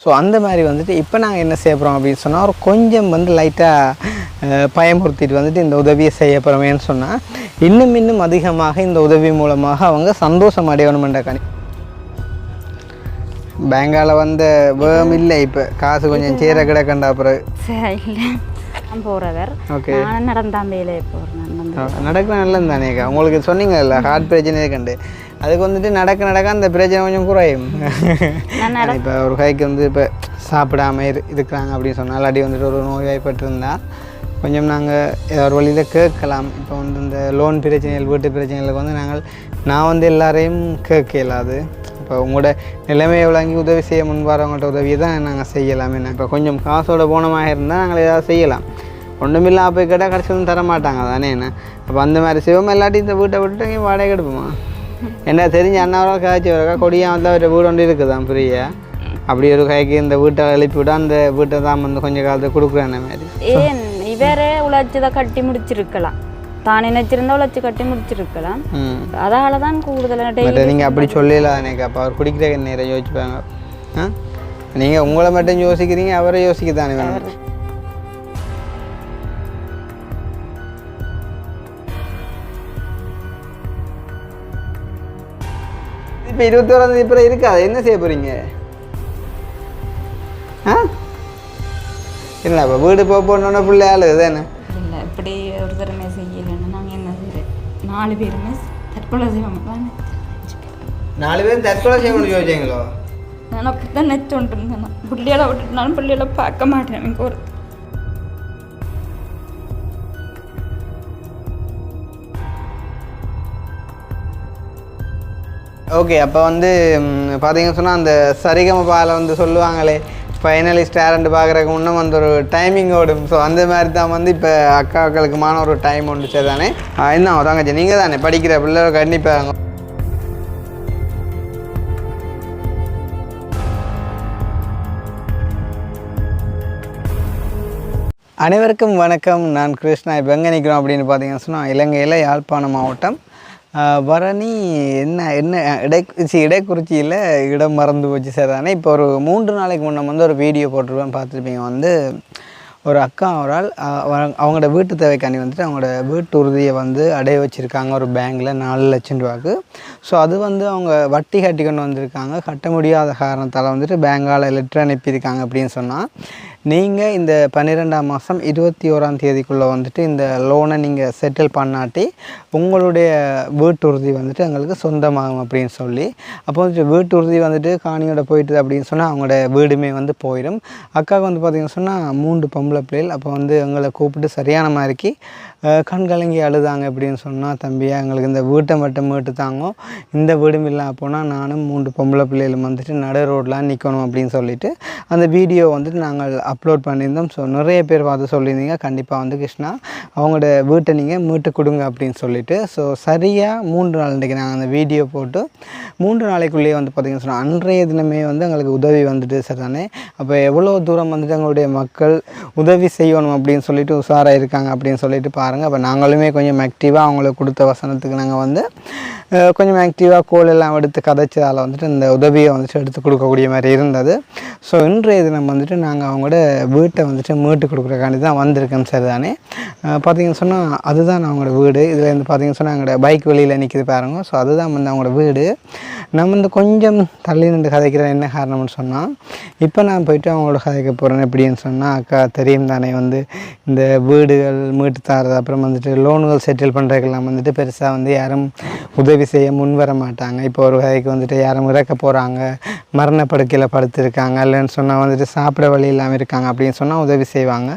So அந்த மாதிரி வந்துட்டு இப்போ நாங்கள் என்ன செய்ய போகிறோம் அப்படின்னு சொன்னால் ஒரு கொஞ்சம் வந்து லைட்டாக பயமுறுத்திட்டு வந்துட்டு இந்த உதவியை செய்ய போகிறோமேன்னு சொன்னால் இன்னும் அதிகமாக இந்த உதவி மூலமாக அவங்க சந்தோஷம் அடையணுமென்ற பேங்கால வந்து வேம் இல்லை இப்போ காசு கொஞ்சம் சீர கிடக்கண்டா அப்புறம் போகிறவர் ஓகே நடந்தான் வேலையை போகிறேன் நடக்கிற நல்லது தானேக்கா உங்களுக்கு சொன்னீங்கல்ல ஹார்ட் பிரச்சனை கண்டு அதுக்கு வந்துட்டு நடக்க அந்த பிரச்சனை கொஞ்சம் குறையும். இப்போ ஒரு கைக்கு வந்து இப்போ சாப்பிடாம இருக்கிறாங்க அப்படின்னு சொன்னால் இல்லாட்டி வந்துட்டு ஒரு நோய்வாய்ப்பட்டிருந்தா கொஞ்சம் நாங்கள் ஒரு வழியில் கேட்கலாம். இப்போ வந்து இந்த லோன் பிரச்சனைகள் வீட்டு பிரச்சனைகளுக்கு வந்து நான் வந்து எல்லாரையும் கேட்க இயலாது. இப்போ உங்களோட நிலைமையை விளங்கி உதவி செய்ய முன்வரவங்கள்ட்ட உதவியை தான் நாங்கள் செய்யலாம். என்ன இப்போ கொஞ்சம் காசோட போனமாக இருந்தால் நாங்கள் ஏதாவது செய்யலாம். ஒன்றுமில்லா போய் கேட்டால் கடைசியும் தர மாட்டாங்க தானே. என்ன அப்போ அந்த மாதிரி சிவம் இல்லாட்டி இந்த வீட்டை விட்டுட்டு இங்கே வாடகை எடுப்போமா? என்ன தெரிஞ்ச அண்ணாவராக காய்ச்சி வரக்கா கொடியாக வந்து அவர் வீடு ஒன்று இருக்குதான் ஃப்ரீயா. அப்படி ஒரு கைக்கு இந்த வீட்டை எழுப்பி விட அந்த வீட்டை தான் வந்து கொஞ்சம் காலத்தை கொடுக்குறேன் மாதிரி. ஏன் இவரே உழைச்சி தான் கட்டி முடிச்சிருக்கலாம், தான் நினைச்சிருந்தா உழைச்சி கட்டி முடிச்சிருக்கலாம். அதால தான் கூடுதலாக நீங்கள் அப்படி சொல்லலாம் எனக்கு. அப்போ அவர் குடிக்கிற நேரம் யோசிப்பாங்க. நீங்கள் உங்களை மட்டும் யோசிக்கிறீங்க, அவரை யோசிக்க தானே வேணும். இப்போ 21 இப்போ இருக்காது, என்ன செய்ய போகிறீங்க? இல்லை இப்போ வீடு போகணுன்னா பிள்ளை ஆளு தானே. இல்லை இப்படி ஒரு தரமே செய்யலைன்னா நாங்கள் என்ன செய்யறேன்? 4 பேருமே தற்கொலை செய்வாங்க. 4 பேரும் தற்கொலை செய்யணும்னு யோசிச்சிங்களோ? நான் அப்படி தான் நினச்சோன்ட்டு இருந்தேன். பிள்ளைகளை விட்டுட்டுனாலும் பிள்ளைகளை பார்க்க மாட்டேன். எனக்கு ஒரு ஓகே. அப்போ வந்து பார்த்தீங்கன்னு சொன்னால் அந்த சரிகமபாவில் வந்து சொல்லுவாங்களே ஃபைனலிஸ்ட் டேலண்ட் பார்க்குறதுக்கு முன்னே வந்து ஒரு டைமிங் ஓடும். ஸோ அந்த மாதிரி தான் வந்து இப்போ அக்காக்களுக்குமான ஒரு டைம் ஒன்று தானே. என்ன தங்கச்சி நீங்கள் தானே படிக்கிற பிள்ளை கண்டிப்பாக. அனைவருக்கும் வணக்கம். நான் கிருஷ்ணா. இப்போ எங்கே நிற்கிறோம் அப்படின்னு பார்த்தீங்கன்னு சொன்னால் இலங்கையில் யாழ்ப்பாணம் மாவட்டம் வரணி இடைக்குறிச்சியில் இடம் மறந்து போச்சு சார் தானே. இப்போ ஒரு 3 நாளைக்கு முன்னே வந்து ஒரு வீடியோ போட்டிருப்பேன், பார்த்துருப்பீங்க. வந்து ஒரு அக்கா அவரால் அவங்களோட வீட்டு தேவைக்காண்டி வந்துட்டு அவங்களோட வீட்டு உறுதியை வந்து அடைய வச்சுருக்காங்க ஒரு பேங்கில் 4 லட்சம் ரூபாய்க்கு. ஸோ அது வந்து அவங்க வட்டி கட்டி கொண்டு வந்திருக்காங்க. கட்ட முடியாத காரணத்தால் வந்துட்டு பேங்கால் லெட்டர் அனுப்பியிருக்காங்க. அப்படின்னு சொன்னால் நீங்கள் இந்த 12ஆம் மாதம் 21ஆம் தேதிக்குள்ளே வந்துட்டு இந்த லோனை நீங்கள் செட்டில் பண்ணாட்டி உங்களுடைய வீட்டு உறுதி வந்துட்டு எங்களுக்கு சொந்தமாகும் அப்படின்னு சொல்லி. அப்போ வந்துட்டு வீட்டு உறுதி வந்துட்டு காணியோட போயிட்டு அப்படின்னு சொன்னால் அவங்களோட வீடுமே வந்து போயிடும். அக்காவுக்கு வந்து பார்த்திங்கன்னு சொன்னால் 3 பொம்பளை பிள்ளைகள். அப்போ வந்து எங்களை கூப்பிட்டு சரியான மாதிரிக்கு கண்கலங்கி அழுதாங்க. அப்படின்னு சொன்னால் தம்பியா எங்களுக்கு இந்த வீட்டை மட்டும் மீட்டு தாங்க, இந்த வீடும் இல்லாமல் போனால் நானும் 3 பொம்பளை பிள்ளைகளும் வந்துட்டு நடு ரோடெலாம் நிற்கணும் அப்படின்னு சொல்லிட்டு அந்த வீடியோ வந்துட்டு நாங்கள் அப்லோட் பண்ணியிருந்தோம். ஸோ நிறைய பேர் பார்த்து சொல்லியிருந்தீங்க கண்டிப்பாக வந்து கிருஷ்ணா அவங்களோட வீட்டை நீங்கள் மீட்டு கொடுங்க அப்படின்னு சொல்லிட்டு. ஸோ சரியாக 3 நாள் இன்றைக்கி நாங்கள் அந்த வீடியோ போட்டு 3 நாளைக்குள்ளேயே வந்து பார்த்திங்கன்னு சொன்னால் அன்றைய தினமே வந்து எங்களுக்கு உதவி வந்துட்டு சார் தானே. அப்போ எவ்வளோ தூரம் வந்துட்டு எங்களுடைய மக்கள் உதவி செய்யணும் அப்படின்னு சொல்லிட்டு உஷாராக இருக்காங்க அப்படின்னு சொல்லிட்டு பாருங்கள். அப்போ நாங்களுமே கொஞ்சம் ஆக்டிவாக அவங்களுக்கு கொடுத்த வசனத்துக்கு நாங்கள் வந்து கொஞ்சம் ஆக்டிவாக கோல் எல்லாம் எடுத்து கதைச்சதால் வந்துட்டு இந்த உதவியை வந்துட்டு எடுத்து கொடுக்கக்கூடிய மாதிரி இருந்தது. ஸோ இன்றைய தினம் வந்துட்டு நாங்கள் அவங்களோட வீட்டை வந்துட்டு மீட்டு கொடுக்குறக்காண்டி தான் வந்திருக்கோம் சார் தானே. பார்த்திங்கன்னு சொன்னால் அதுதான் அவங்களோட வீடு. இதில் வந்து பார்த்திங்கன்னு சொன்னால் எங்களோட பைக் வெளியில் நிற்கிது பாருங்க. ஸோ அதுதான் வந்து அவங்களோட வீடு. நம்ம வந்து கொஞ்சம் தள்ளி நின்று கதைக்கிறேன். என்ன காரணம்னு சொன்னால் இப்போ நான் போயிட்டு அவங்களோட கதைக்க போகிறேன் எப்படின்னு சொன்னால் அக்கா தெரியும் தானே வந்து இந்த வீடுகள் மீட்டு தரது அப்புறம் வந்துட்டு லோனுகள் செட்டில் பண்ணுறதுக்கெல்லாம் வந்துட்டு பெருசாக வந்து யாரும் உதவி செய்ய முன் வர மாட்டாங்க. இப்போ ஒரு கதைக்கு வந்துட்டு யாரும் இறக்க போகிறாங்க, மரணப்படுக்கையில் படுத்திருக்காங்க, இல்லைன்னு சொன்னால் வந்துட்டு சாப்பிட வழி இல்லாமல் இருக்காங்க அப்படின்னு சொன்னால் உதவி செய்வாங்க.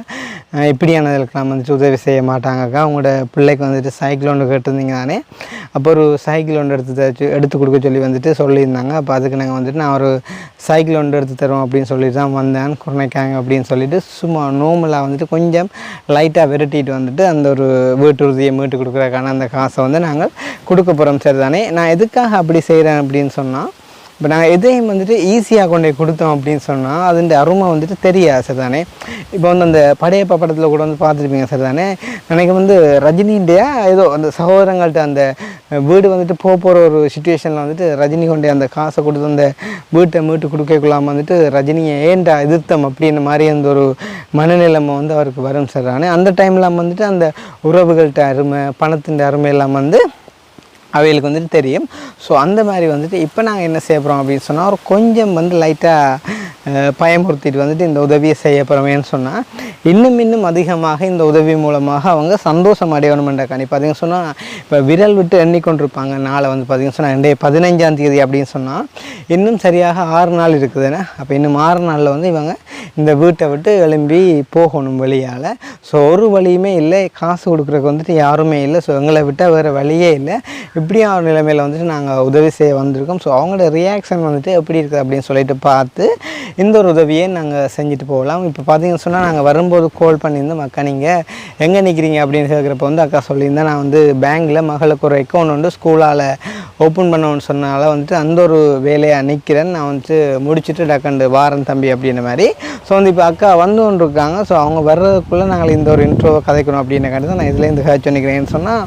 இப்படியானதுக்கெல்லாம் வந்துட்டு உதவி செய்ய மாட்டாங்கக்கா. அவங்களோட பிள்ளைக்கு வந்துட்டு சைக்கிள் ஒன்று கேட்டிருந்தீங்க தானே. அப்போ ஒரு சைக்கிள் ஒன்று எடுத்து கொடுக்க சொல்லி வந்துட்டு சொல்லியிருந்தாங்க. அப்போ அதுக்கு நாங்கள் வந்துட்டு நான் ஒரு சைக்கிள் ஒன்று எடுத்து தருவோம் அப்படின்னு சொல்லிட்டு தான் வந்தேன். குறைக்காங்க அப்படின்னு சொல்லிட்டு சும்மா நோமலாக வந்துட்டு கொஞ்சம் லைட்டாக விரட்டிட்டு வந்துட்டு அந்த ஒரு வீட்டு உறுதியை மீட்டு கொடுக்குறதுக்கான அந்த காசை வந்து நாங்கள் கொடுக்க போகிறோம் சார் தானே. நான் எதுக்காக அப்படி செய்கிறேன் அப்படின்னு சொன்னால் இப்போ நாங்கள் எதையும் வந்துட்டு ஈஸியாக கொண்டு போய் கொடுத்தோம் அப்படின்னு சொன்னால் அதுன்ற அருமை வந்துட்டு தெரியாது சார் தானே. இப்போ வந்து அந்த படையப்பா படத்தில் கூட வந்து பார்த்துருப்பீங்க சார் தானே. எனக்கு வந்து ரஜினின்டையா ஏதோ அந்த சகோதரங்கள்ட்ட அந்த வீடு வந்துட்டு போகிற ஒரு சுச்சுவேஷனில் வந்துட்டு ரஜினி கொண்டே அந்த காசை கொடுத்து அந்த வீட்டை மீட்டு கொடுக்கக்குள்ளாமல் வந்துட்டு ரஜினியை ஏன்டா எதிர்த்தம் அப்படின்ற மாதிரி அந்த ஒரு மனநிலைமை வந்து அவருக்கு வரும் சார் தானே. அந்த டைமில் வந்துட்டு அந்த உறவுகள்கிட்ட அருமை பணத்தின் அருமை எல்லாம் வந்து அவைகளுக்கு வந்துட்டு தெரியும். ஸோ அந்த மாதிரி வந்துட்டு இப்போ நாங்கள் என்ன செய்ய போகிறோம் அப்படின்னு சொன்னால் ஒரு கொஞ்சம் வந்து லைட்டாக பயமுறுத்திட்டு வந்துட்டு இந்த உதவியை செய்ய போகிறோமேன்னு சொன்னால் இன்னும் அதிகமாக இந்த உதவி மூலமாக அவங்க சந்தோஷம் அடையணுமென்றக்காண்டி பார்த்திங்கன்னு சொன்னால் இப்போ விரல் விட்டு எண்ணிக்கொண்டிருப்பாங்க நாளை வந்து பார்த்திங்கன்னு சொன்னால் 15ஆம் தேதி அப்படின்னு சொன்னால் இன்னும் சரியாக 6 நாள் இருக்குதுன்னு. அப்போ இன்னும் 6 நாளில் வந்து இவங்க இந்த வீட்டை விட்டு எழும்பி போகணும் வெளியால். ஸோ ஒரு வழியுமே இல்லை, காசு கொடுக்குறதுக்கு வந்துட்டு யாருமே இல்லை. ஸோ எங்களை விட்டால் வேறு வழியே இல்லை. இப்படியா ஒரு நிலைமையில் வந்துட்டு நாங்கள் உதவி செய்ய வந்திருக்கோம். ஸோ அவங்களோட ரியாக்ஷன் வந்துட்டு எப்படி இருக்குது அப்படின்னு சொல்லிட்டு பார்த்து இந்த ஒரு உதவியை நாங்கள் செஞ்சுட்டு போகலாம். இப்போ பார்த்தீங்கன்னு சொன்னால் நாங்கள் வரும்போது கால் பண்ணியிருந்தோம், அக்கா நீங்கள் எங்கே நிற்கிறீங்க அப்படின்னு கேட்குறப்ப வந்து அக்கா சொல்லியிருந்தேன் நான் வந்து பேங்க்கில் மகளுக்கு ஒரு அக்கௌண்ட் வந்து ஸ்கூலால் ஓப்பன் பண்ணணும்னு சொன்னால வந்துட்டு அந்த ஒரு வேலையை நிற்கிறேன், நான் வந்துட்டு முடிச்சுட்டு டக்கண்டு வாரன் தம்பி அப்படின்ற மாதிரி. ஸோ வந்து இப்போ அக்கா வந்து கொண்டு இருக்காங்க. ஸோ அவங்க வர்றதுக்குள்ளே நாங்கள் இந்த ஒரு இன்ட்ரோவை கதைக்கணும் அப்படின்னக்காண்டி தான் நான் இதுலேருந்து காய்ச்சி நிற்கிறேன்னு சொன்னால்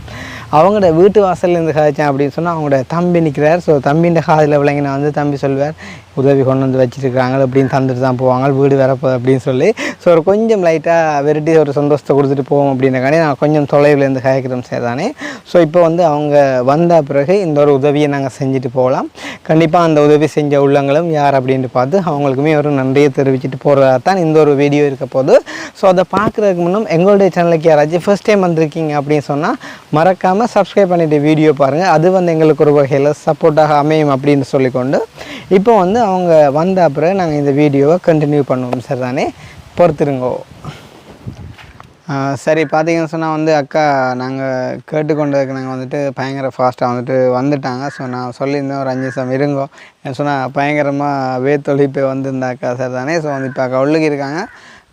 அவங்களோட வீட்டு வாசல்லேருந்து காய்ச்சேன் அப்படின்னு சொன்னால் அவங்களோட தம்பி நிற்கிறார். ஸோ தம்பிൻ്റെ காதில் விளங்கி நான் வந்து தம்பி சொல்வார் உதவி கொண்டு வந்து வச்சுருக்காங்க அப்படின்னு தந்துட்டு தான் போவாங்க வீடு வரப்போ அப்படின்னு சொல்லி. ஸோ ஒரு கொஞ்சம் லைட்டாக வெரைட்டி ஒரு சந்தோஷத்தை கொடுத்துட்டு போவோம் அப்படின்னக்காண்டி நான் கொஞ்சம் தொலைவிலேருந்து காய்க்கிறோம் சார் தானே. ஸோ இப்போ வந்து அவங்க வந்த பிறகு இந்த ஒரு உதவியை நாங்கள் செஞ்சுட்டு போகலாம். கண்டிப்பாக அந்த உதவி செஞ்ச உள்ளங்களும் யார் அப்படின்ட்டு பார்த்து அவங்களுக்குமே ஒரு நன்றியை தெரிவிச்சுட்டு போகிறதா தான் இந்த ஒரு வீடியோ இருக்க போது. ஸோ அதை பார்க்குறதுக்கு முன்னும் எங்களுடைய சேனலுக்கு யாராச்சும் ஃபர்ஸ்ட் டைம் வந்திருக்கீங்க அப்படின்னு சொன்னால் மறக்காமல் சப்ஸ்கிரைப் பண்ணிவிட்டு வீடியோ பாருங்கள். அது வந்து எங்களுக்கு ஒரு வகையில் சப்போர்ட்டாக அமையும் அப்படின்னு சொல்லிக்கொண்டு இப்போ வந்து அவங்க வந்த அப்புறம் நாங்கள் இந்த வீடியோவை கண்டினியூ பண்ணுவோம் சார் தானே, பொறுத்துருங்கோ. சரி பார்த்தீங்கன்னு சொன்னால் வந்து அக்கா நாங்கள் கேட்டுக்கொண்டதுக்கு நாங்கள் வந்துட்டு பயங்கர ஃபாஸ்ட்டாக வந்துட்டு வந்துட்டாங்க. ஸோ நான் சொல்லியிருந்தேன் ஒரு 5 நிமிஷம் இருங்கோ சொன்னால் பயங்கரமாக வேத்தொழிப்பை வந்திருந்தா அக்கா சார் தானே. ஸோ வந்து இப்போ அக்கா உள்ளுக்கு இருக்காங்க,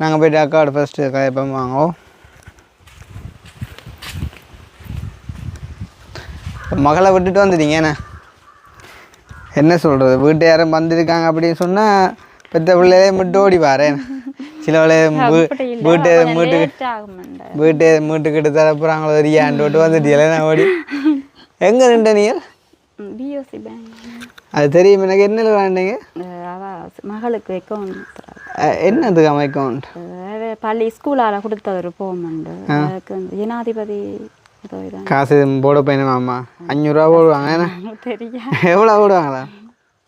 நாங்கள் போய்ட்டு அக்காவோட ஃபஸ்ட்டு கதைப்போம் வாங்கோ. மகளை விட்டுட்டு வந்துட்டீங்க என்ன சொல்கிறது, வீட்டு யாரும் வந்திருக்காங்க அப்படின்னு சொன்னால் பெற்ற பிள்ளையே மட்டும் ஓடி பாரேன். சில வீட்டு மீட்டுக்கிட்டு தரப்புறாங்களோ ஒரு ஏண்டு விட்டு வந்துட்டீங்களே நான் ஓடி எங்கே நின்ற நீங்கள் அது தெரியும் எனக்கு. என்ன வேண்டீங்க மகளுக்கு அக்கௌண்ட் என்னதுக்கு அக்கௌண்ட் பள்ளி ஸ்கூலால் கொடுத்த ஒரு போமெண்ட் ஜனாதிபதி காசு போட போயினமாம்மா 500 ரூபா போடுவாங்க. தெரியா எவ்வளோ போடுவாங்களா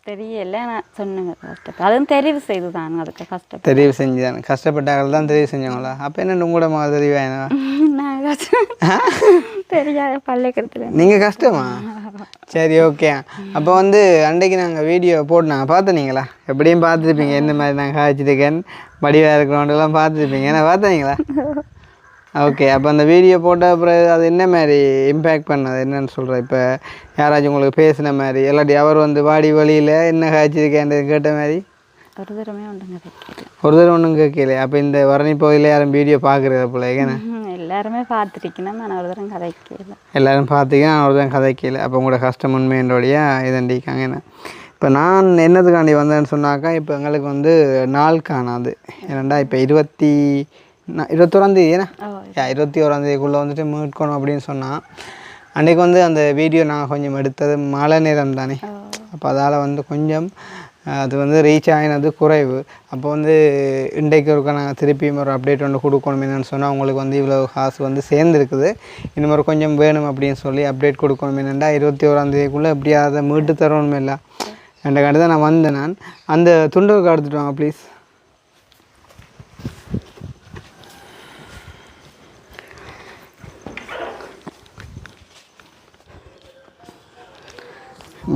தெரியல, நான் சொன்னேங்க கஷ்டப்பட்டு அதுவும் தெரிவு செய்து தான் அதுக்கு கஷ்டம் தெரிவு செஞ்சு தானே கஷ்டப்பட்டார்கள் தான் தெரிவு செஞ்சவங்களா. அப்போ என்ன உங்களோட மகள் தெரிவாயினா தெரியாத பள்ளிக்கூடத்தில் நீங்கள் கஷ்டமா? சரி ஓகே. அப்போ வந்து அன்றைக்கு நாங்கள் வீடியோ போட்டுனாங்க பார்த்துனீங்களா? எப்படியும் பார்த்துருப்பீங்க என்ன மாதிரி நாங்கள் காய்ச்சிருக்கேன் வடிவாக இருக்கிறவங்கெல்லாம் பார்த்துருப்பீங்க என்ன பார்த்தீங்களா? ஓகே. அப்போ அந்த வீடியோ போட்ட அப்புறம் அது என்ன மாதிரி இம்பேக்ட் பண்ணது என்னன்னு சொல்கிறேன். இப்போ யாராச்சும் உங்களுக்கு பேசின மாதிரி இல்லாட்டி அவர் வந்து வாடி வழியில் என்ன காய்ச்சிருக்கேன்றது கேட்ட மாதிரி ஒரு தடவை ஒன்றும் கேட்கல. அப்போ இந்த வரணி பகுதியில் யாரும் வீடியோ பார்க்குறது போல ஏன்னா எல்லாருமே பார்த்துருக்கேன், நான் ஒரு தரம் கதைக்கல. எல்லோரும் பார்த்துக்கேன், நான் ஒரு தரம் கதைக்கல. அப்போ உங்களோட கஷ்டம் உண்மையோடையா இதண்டிக்காங்க. என்ன இப்போ நான் என்னதுக்காண்டி வந்தேன்னு சொன்னாக்கா இப்போ எங்களுக்கு வந்து நாள் காணாது. ஏன்னாண்டா இப்போ 21ஆம் தேதி ஏன்னா 21ஆம் தேதிக்குள்ளே வந்துட்டு மீட்கணும் அப்படின்னு சொன்னால் அன்றைக்கு வந்து அந்த வீடியோ நாங்கள் கொஞ்சம் எடுத்தது மழை நேரம் தானே. அப்போ அதால் வந்து கொஞ்சம் அது வந்து ரீச் ஆகினது குறைவு. அப்போ வந்து இன்றைக்கு ஒருக்கா நாங்கள் திருப்பியும் ஒரு அப்டேட் ஒன்று கொடுக்கணும் என்னென்னு சொன்னால் உங்களுக்கு வந்து இவ்வளோ காசு வந்து சேர்ந்துருக்குது இன்னும் ஒரு கொஞ்சம் வேணும் அப்படின்னு சொல்லி அப்டேட் கொடுக்கணும் என்னென்னா 21ஆம் தேதிக்குள்ளே எப்படியாவது மீட்டு தரணும் இல்லை என்ற காட்டி தான் நான் வந்தேன். நான் அந்த துண்டுக்கு எடுத்துகிட்டு வாங்க ப்ளீஸ்.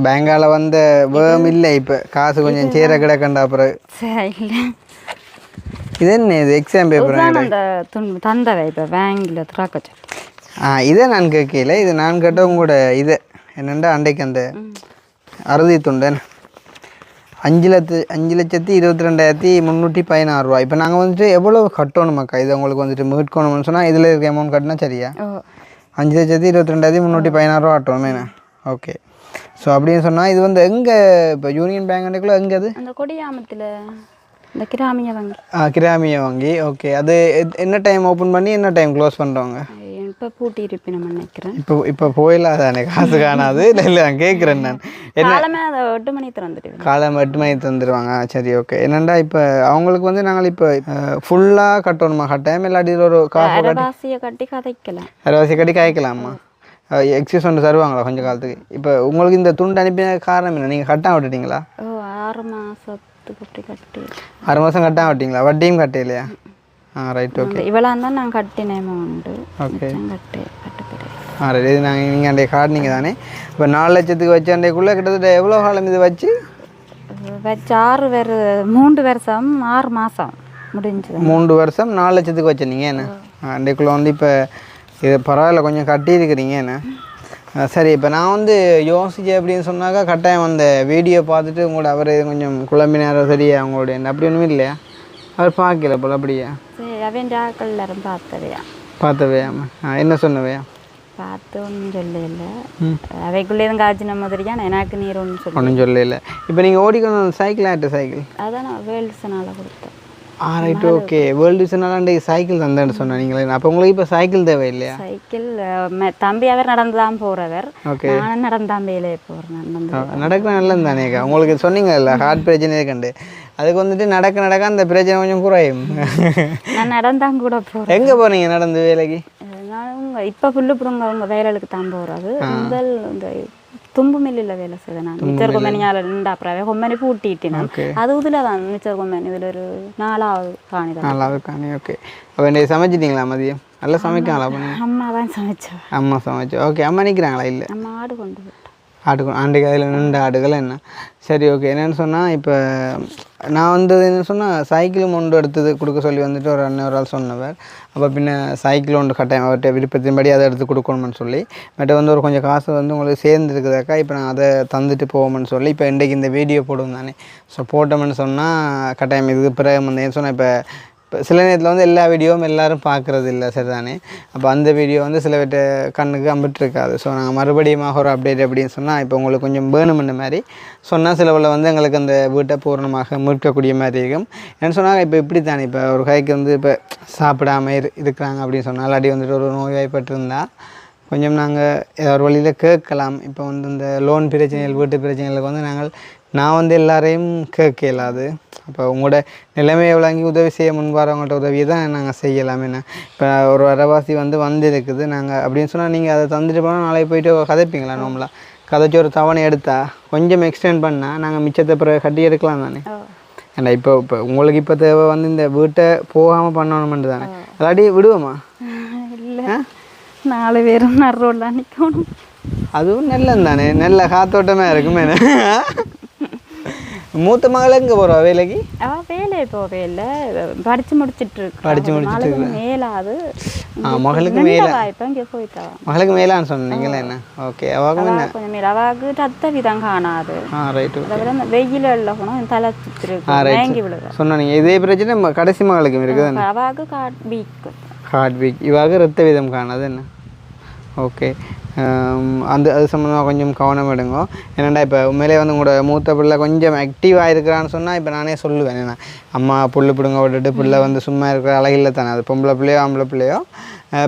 பேங்கால வந்த வேம் இல்லை இப்போ காசு கொஞ்சம் சேர கிடக்கண்டா அப்புறம் இது என்ன இது எக்ஸாம் பேப்பர் தந்தவை இப்போ பேங்கில் திராக்கச்சு இதை நான் கேட்கல. இது நான் கேட்டவங்க கூட இது என்னென்னா அன்றைக்கு அந்த அறுதி துண்டன் 5,22,316 ரூபா. இப்போ நாங்கள் வந்துட்டு எவ்வளோ கட்டணுமாக்கா இது உங்களுக்கு வந்துட்டு மீட்கணும்னு சொன்னால் இதில் இருக்க அமௌண்ட் கட்டினா சரியா 5,22,316 ரூபா கட்டணுமே. ஓகே. ஸோ அப்படின்னு சொன்னால் இது வந்து எங்கே இப்போ யூனியன் பேங்க்குள்ளே எங்கே அது அந்த கொடியாமத்தில் இந்த கிராமிய வங்கி. கிராமிய வங்கி. ஓகே. அது என்ன டைம் ஓப்பன் பண்ணி என்ன டைம் க்ளோஸ் பண்ணுறவங்க? இப்போ பூட்டி இருப்பேன் நம்ம நினைக்கிறேன். இப்போ போயிடலாதானே, காசு காணாது. இல்லை நான் கேட்குறேன் நான் காலமே அதை 8 மணிக்கு திறந்துடுவேன். காலம் 8 மணிக்கு தந்துடுவாங்க. சரி ஓகே. என்னென்னா இப்போ அவங்களுக்கு வந்து நாங்கள் இப்போ ஃபுல்லாக கட்டணுமா கட்டாயம் இல்லாட்டி ஒரு அரைவாசியை கட்டி கதைக்கலாம். அரைவாசி கட்டி காய்க்கலாமா? எக்ஸஸ் ஒன்று தருவாங்களா கொஞ்சம் காலத்துக்கு? இப்போ உங்களுக்கு இந்த துண்டு அனுப்பின காரணம் என்ன? நீங்கள் கட்டாம விட்டுட்டீங்களா? 6 மாதத்துக்கு அப்படி கட்டி 6 மாதம் கட்டாம விட்டீங்களா? வட்டியும் கட்டையிலையா? Right okay. இவ்வளோ தான் நான் கட்டினேன் உண்டு. ஓகே. கட்டு ரைட். இது நாங்கள் நீங்கள் அண்டைய காட்டினீங்க தானே. இப்போ 4 லட்சத்துக்கு வச்சு அண்டைக்குள்ளே கிட்டத்தட்ட எவ்வளோ காலம் இது வச்சு 3 வருஷம் 6 மாதம் முடிஞ்சது. 3 வருஷம் 4 லட்சத்துக்கு வச்சுருந்தீங்க என்ன? அண்டைக்குள்ளே வந்து இப்போ இது பரவாயில்ல கொஞ்சம் கட்டியிருக்கிறீங்க என்ன? சரி. இப்போ நான் வந்து யோசிச்சேன் அப்படின்னு சொன்னாக்கா கட்டாயம் அந்த வீடியோ பார்த்துட்டு உங்களோட அவர் கொஞ்சம் குழம்பினாரோ சரியா அவங்களுடைய அப்படி ஒன்றும் இல்லையா? அவர் பார்க்கல போல் அப்படியா? சரி அவன் எல்லாரும் பார்த்தவையாமா? என்ன சொன்னவையா? பார்த்து ஒன்றும் சொல்லல. அவைக்குள்ளே தான் காய்ச்சின மாதிரியா எனக்கு நீர் ஒன்றும் சொல்லல. இப்போ நீங்கள் ஓடிக்கணும் சைக்கிள் ஆட்டு சைக்கிள் அதான் நான் வேல்சனால் கொடுத்தேன். Right okay. வேர்ல்டு விசனால சைக்கிள் தந்தேன்னு சொன்னேன் நீங்களே. அப்போ உங்களுக்கு இப்போ சைக்கிள் தேவை இல்லையா? சைக்கிள் தம்பி அவர் நடந்து தான் போகிறவர். ஓகே. நானும் நடந்தான் வேலையை போகிறேன். நடக்கிற நல்லது தானேக்கா. உங்களுக்கு சொன்னீங்கல்ல ஹார்ட் பிரச்சனையே கண்டு அதுக்கு வந்துட்டு நடக்க அந்த பிரச்சனை கொஞ்சம் குறையும். நான் நடந்தான் கூட போகிறேன். எங்கே போகிறீங்க நடந்து வேலைக்கு? நான் இப்போ புல்லு பிடுங்க அவங்க வேலைக்கு தான் போகிறது. முதல் இந்த தும்பு மில்லில் வேலை செய்தேன் நான். மிச்சர் கொம்பனியால் நின்றாப்புறாவே கொம்பனி பூட்டிட்டேன். அது இதில் தான் மிச்சர் கொம்பனி. இதில் ஒரு 4வது காணி தான். 4வது காணி. ஓகே. அப்போ இன்றைக்கி சமைச்சிட்டிங்களா மதியம்? நல்லா சமைக்காங்களா? அம்மா தான் சமைச்சேன். அம்மா சமைச்சு. ஓகே. அம்மா நிற்கிறாங்களா? இல்லை அம்மா ஆடு கொண்டு போயிட்டேன். ஆண்டுக்கு அதில் 2 ஆடுகள் என்ன? சரி ஓகே. என்னென்னு சொன்னால் இப்போ நான் வந்து என்ன சொன்னால் சைக்கிளும் ஒன்று எடுத்து கொடுக்க சொல்லி வந்துட்டு ஒரு ஆள் சொன்னவர். அப்போ பின்ன சைக்கிள் ஒன்று கட்டாயம் அவர்கிட்ட விருப்பத்தின்படி அதை எடுத்து கொடுக்கணும்னு சொல்லி பட் வந்து ஒரு கொஞ்சம் காசு வந்து உங்களுக்கு சேர்ந்துருக்குதாக்கா இப்போ நான் அதை தந்துட்டு போவோம்னு சொல்லி இப்போ இன்றைக்கு இந்த வீடியோ போடுவோம் தானே. ஸோ போட்டோம்னு சொன்னால் கட்டாயம் இதுக்கு பிறகு வந்து என்ன சொன்னால் இப்போ சில நேரத்தில் வந்து எல்லா வீடியோவும் எல்லோரும் பார்க்குறது இல்லை சரிதானே. அப்போ அந்த வீடியோ வந்து சில பேர்ட்ட கண்ணுக்கு அம்பிட்டுருக்காது. ஸோ நாங்கள் மறுபடியும் ஒரு அப்டேட் அப்படின்னு சொன்னால் இப்போ உங்களுக்கு கொஞ்சம் வேணுமென்ற மாதிரி சொன்னால் சிலவில் வந்து எங்களுக்கு அந்த வீட்டை பூர்ணமாக முறுக்கக்கூடிய மாதிரி இருக்கும். என்ன சொன்னால் இப்போ இப்படி தானே இப்போ ஒரு கைக்கு வந்து இப்போ சாப்பிடாமல் இருக்கிறாங்க அப்படின்னு சொன்னால் இல்லாட்டி வந்துட்டு ஒரு நோய்வாய்ப்பட்டிருந்தால் கொஞ்சம் நாங்கள் ஏதோ ஒரு வழியில் கேட்கலாம். இப்போ வந்து இந்த லோன் பிரச்சனைகள் வீட்டு பிரச்சனைகளுக்கு வந்து நான் வந்து எல்லாரையும் கேட்க இயலாது. அப்போ உங்களோட நிலைமையை விளங்கி உதவி செய்ய முன்வரவங்கள்ட்ட உதவியை தான் நாங்கள் செய்யலாம். என்ன இப்போ ஒரு அரைவாசி வந்து இருக்குது நாங்கள் அப்படின்னு சொன்னால் நீங்கள் அதை தந்துட்டு போனால் நாளைக்கு போய்ட்டு கதைப்பீங்களா? நோம்பலாம் கதைச்சி ஒரு தவணை எடுத்தால் கொஞ்சம் எக்ஸ்டெண்ட் பண்ணால் நாங்கள் மிச்சத்தை பிறகு கட்டி எடுக்கலாம் தானே. ஏன்னா இப்போ உங்களுக்கு இப்போ தேவை வந்து இந்த வீட்டை போகாமல் பண்ணணுமென்று தானே. அல்லாட்டி விடுவோமா? இல்லை 4 பேரும் நடுரோடலாம் நிற்கணும். அதுவும் நல்லது தானே. நல்ல காத்தோட்டமாக இருக்குமே. மூத்த மகள் எங்கே போகிறா வேலைக்கு? வேலையை போவே இல்லை. படித்து முடிச்சுட்டு மேலாது மகளுக்கு மேலே இப்போ இங்கே போயிட்டா மகளுக்கு மேலான்னு சொன்னீங்களே என்ன? ஓகே. கொஞ்சம் மேலே அவாவுக்கு ரத்த விதம் காணாது. ரைட்டு. வெயில் எல்லாம் போனோம் தலை சுற்றிருக்கு வாங்கி விடுவேன் சொன்னீங்க. இதே பிரச்சனை கடைசி மகளுக்கும் இருக்குது. அவாவுக்கு ஹார்ட் வீக் இவாக ரத்த விதம் காணாது என்ன? ஓகே. அது சம்மந்தமாக கொஞ்சம் கவனம் எடுங்க. என்னென்னா இப்போ உண்மையிலே வந்து உங்களோட மூத்த பிள்ளை கொஞ்சம் ஆக்டிவாக இருக்கிறான்னு சொன்னால் இப்போ நானே சொல்லுவேன். ஏன்னா அம்மா புல்லு பிடுங்க விட்டுட்டு பிள்ளை வந்து சும்மா இருக்கிற அழகில்லை தானே. அது பொம்பளை பிள்ளையோ ஆம்பளை பிள்ளையோ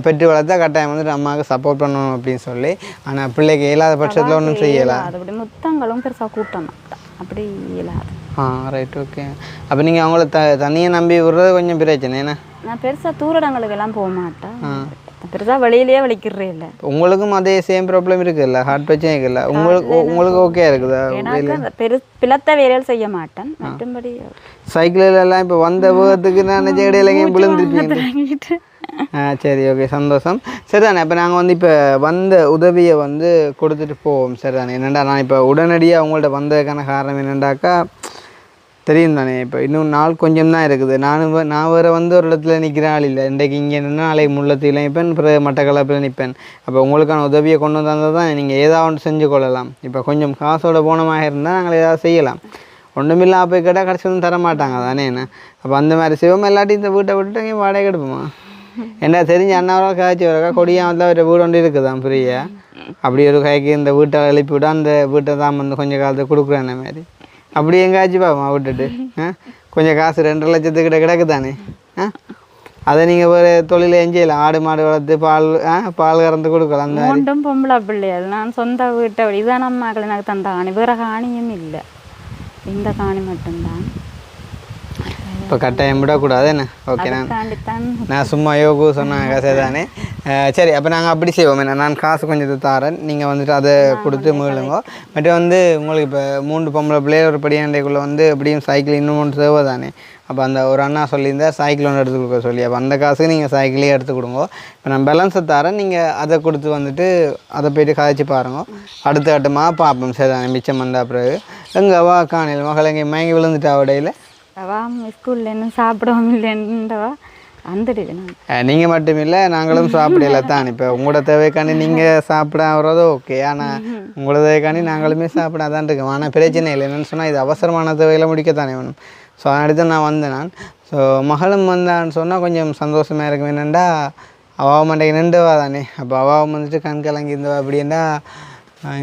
பெற்று வளர்த்தா கட்டாயம் வந்துட்டு அம்மாவுக்கு சப்போர்ட் பண்ணணும் அப்படின்னு சொல்லி. ஆனால் பிள்ளைக்கு இயலாத பட்சத்தில் ஒன்றும் செய்யலாம். அப்படி முத்தங்களும் பெருசாக கூட்டம் அப்படி இயலாது. Right okay. அப்போ நீங்கள் அவங்கள தனியாக நம்பி விடுறது கொஞ்சம் பிரச்சனை. ஏன்னா நான் பெருசாக தூரடங்களுக்கெல்லாம் போக மாட்டேன். பெருசாக வெளியிலேயே வலிக்கிறே இல்லை. உங்களுக்கும் அதே சேம் ப்ராப்ளம் இருக்குல்ல? ஹார்ட் பிரச்சனை இருக்குல்ல? உங்களுக்கு ஓகே இருக்குதா? பிளத்த வேலைகள் செய்ய மாட்டேன். மற்றபடி சைக்கிளில் எல்லாம் இப்போ வந்த வேகத்துக்கு நான் இடையிலையும் விழுந்துருப்பீங்க. சரி ஓகே சந்தோஷம். சரிதானே. இப்போ நாங்கள் வந்து இப்போ வந்த உதவியை வந்து கொடுத்துட்டு போவோம். சரிதானே. என்னென்னா நான் இப்போ உடனடியாக அவங்கள்ட்ட வந்ததுக்கான காரணம் என்னென்னாக்கா தெரியும் தானே. இப்போ இன்னும் நாள் கொஞ்சம் தான் இருக்குது. நான் வேறு வந்து ஒரு இடத்துல நிற்கிற ஆள் இல்லை. இன்றைக்கு இங்கே நின்று நாளைக்கு முள்ளத்தில் நிற்பேன், பிறகு மட்டக்களப்பில் நிற்பேன். அப்போ உங்களுக்கான உதவியை கொண்டு வந்தால் தான் நீங்கள் ஏதாவது ஒன்று செஞ்சு கொள்ளலாம். இப்போ கொஞ்சம் காசோட போனமாக இருந்தால் நாங்கள் ஏதாவது செய்யலாம். ஒன்றுமில்லாம் போய் கேட்டால் கடைசி வந்து தர மாட்டாங்க தானே. என்ன அப்போ அந்த மாதிரி செய்வோம். இல்லாட்டி இந்த வீட்டை விட்டுட்டு வாடகை எடுப்போமா? என்ன தெரிஞ்ச அண்ணாவரால் காய்ச்சி வரக்கா கொடியாமத்தில் ஒரு வீடு ஒன்று இருக்குதான் ஃப்ரீயா அப்படி ஒரு கைக்கு இந்த வீட்டை எழுப்பி விட அந்த வீட்டை தான் வந்து கொஞ்சம் காலத்தை கொடுக்குறேன் அந்த மாதிரி அப்படி எங்காச்சும் பாப்பா விட்டுட்டு கொஞ்சம் காசு 2 லட்சத்துக்கிட்ட கிடக்கு தானே அதை நீங்கள் ஒரு தொழிலை எஞ்சியலாம் ஆடு மாடு வளர்த்து பால் கறந்து கொடுக்கலாம் அந்த மாதிரி ஒன்றும் பொம்பளை பிள்ளையாது நான் சொந்த வீட்டை இதான் அம்மாக்கள் எனக்கு தந்த காணி வேறு காணியும் இல்லை இந்த காணி மட்டும்தான் இப்போ கட்டாயம் விடக்கூடாது என்ன ஓகே நான் சும்மா யோகு சொன்ன காசே தானே சரி அப்போ நாங்கள் அப்படி செய்வோம் என்ன நான் காசு கொஞ்சம் தரேன் நீங்கள் வந்துட்டு அதை கொடுத்து மீளுங்க பட் வந்து உங்களுக்கு இப்போ 3 பொம்பளை பிள்ளைய ஒரு படியாண்டைக்குள்ளே வந்து எப்படியும் சைக்கிள் இன்னும் ஒன்று தேவை தானே அப்போ அந்த ஒரு அண்ணா சொல்லியிருந்தால் சைக்கிள் ஒன்று எடுத்து கொடுக்க சொல்லி அப்போ அந்த காசுக்கு நீங்கள் சைக்கிளே எடுத்து கொடுங்க இப்போ நான் பேலன்ஸை தரேன் நீங்கள் அதை கொடுத்து வந்துட்டு அதை போய்ட்டு கதைச்சி பாருங்க அடுத்த கட்டமாக பார்ப்போம் சரி தானே மிச்சம் வந்தால் பிறகு எங்கள் அவா காணையில் மகள் எங்கே மயங்கி விழுந்துட்டா அவடையில் அவா ஸ்கூலில் என்ன சாப்பிடவும் இல்லைன்றவா வந்துடுது நீங்கள் மட்டும் இல்லை நாங்களும் சாப்பிடல தான் இப்போ உங்களோட தேவைக்காண்டி நீங்கள் சாப்பிட வர்றதோ ஓகே ஆனால் உங்களோட தேவைக்காண்டி நாங்களுமே சாப்பிடாதான் இருக்கோம் ஆனால் பிரச்சனை இல்லை என்னென்னு சொன்னால் இது அவசரமான தேவையில் முடிக்கத்தானே வேணும் ஸோ அடுத்து நான் வந்தேன் நான் ஸோ மகளும் வந்தான்னு சொன்னால் கொஞ்சம் சந்தோஷமாக இருக்கும் என்னென்னா அவாவை மண்டைக்கு நின்றுவா தானே அப்போ அவாவும் வந்துட்டு கண் கலங்கி இருந்தவா அப்படின்னா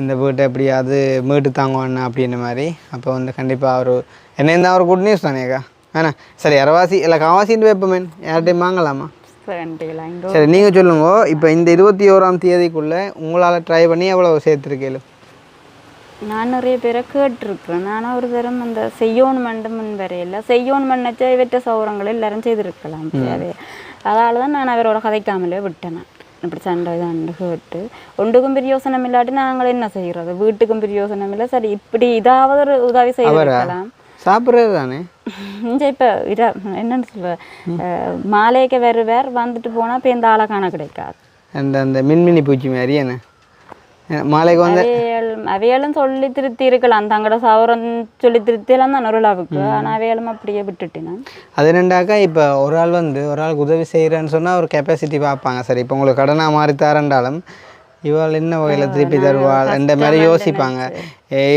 இந்த வீட்டை எப்படியாவது மீட்டு தாங்குவாண்ணா அப்படின்ற மாதிரி அப்போ வந்து கண்டிப்பாக ஒரு என்ன இருந்தால் ஒரு குட் நியூஸ் தானேக்கா வேணா சரி அரவாசி இல்லை காவாசின்னு வைப்போமே யார்கிட்டையும் வாங்கலாமா சரி நீங்கள் சொல்லுங்க இப்போ இந்த 21ஆம் தேதிக்குள்ளே உங்களால் ட்ரை பண்ணி எவ்வளோ சேர்த்துருக்கேன் நான் நிறைய பேரை கேட்டிருக்கேன் நானும் ஒரு தரம் அந்த செய்யோன்னு முன் வரையில செய்யோன்னு மண்ணச்சா இவற்ற சௌரங்களை எல்லாரும் செய்திருக்கலாம் அதனால தான் நான் அவரோட கதைக்காமலே விட்டேன் இப்படி சண்டை இதாண்டு கேட்டு ஒன்றுக்கும் பிரயோசனம் இல்லாட்டி நாங்கள் என்ன செய்கிறது வீட்டுக்கும் பிரயோசனம் இல்லை சரி இப்படி இதாவது ஒரு உதவி செய்யலாம் சாப்பிட்றது தானே இப்போ என்னன்னு சொல்லுவேன் மாலைக்கு வருவார் வந்துட்டு போனால் இப்போ இந்த ஆளை காண கிடைக்காது அந்த மின்மினி பூச்சி மாதிரி என்ன மாலைக்கு வந்து அவையாலும் சொல்லி திருத்தி இருக்கலாம் தங்களோட சௌரம் சொல்லி திருத்தியெல்லாம் தான் ஒரு அளவுக்கு ஆனால் அவையாலும் அப்படியே விட்டுட்டேன் அது ரெண்டாக்கா இப்போ ஒரு ஆள் வந்து ஒரு ஆளுக்கு உதவி செய்கிறேன்னு சொன்னால் ஒரு கெப்பாசிட்டி பார்ப்பாங்க சரி இப்போ உங்களுக்கு கடனாக மாறி தரேன்றாலும் இவாள் என்ன வகையில் திருப்பி தருவாள் இந்த மாதிரி யோசிப்பாங்க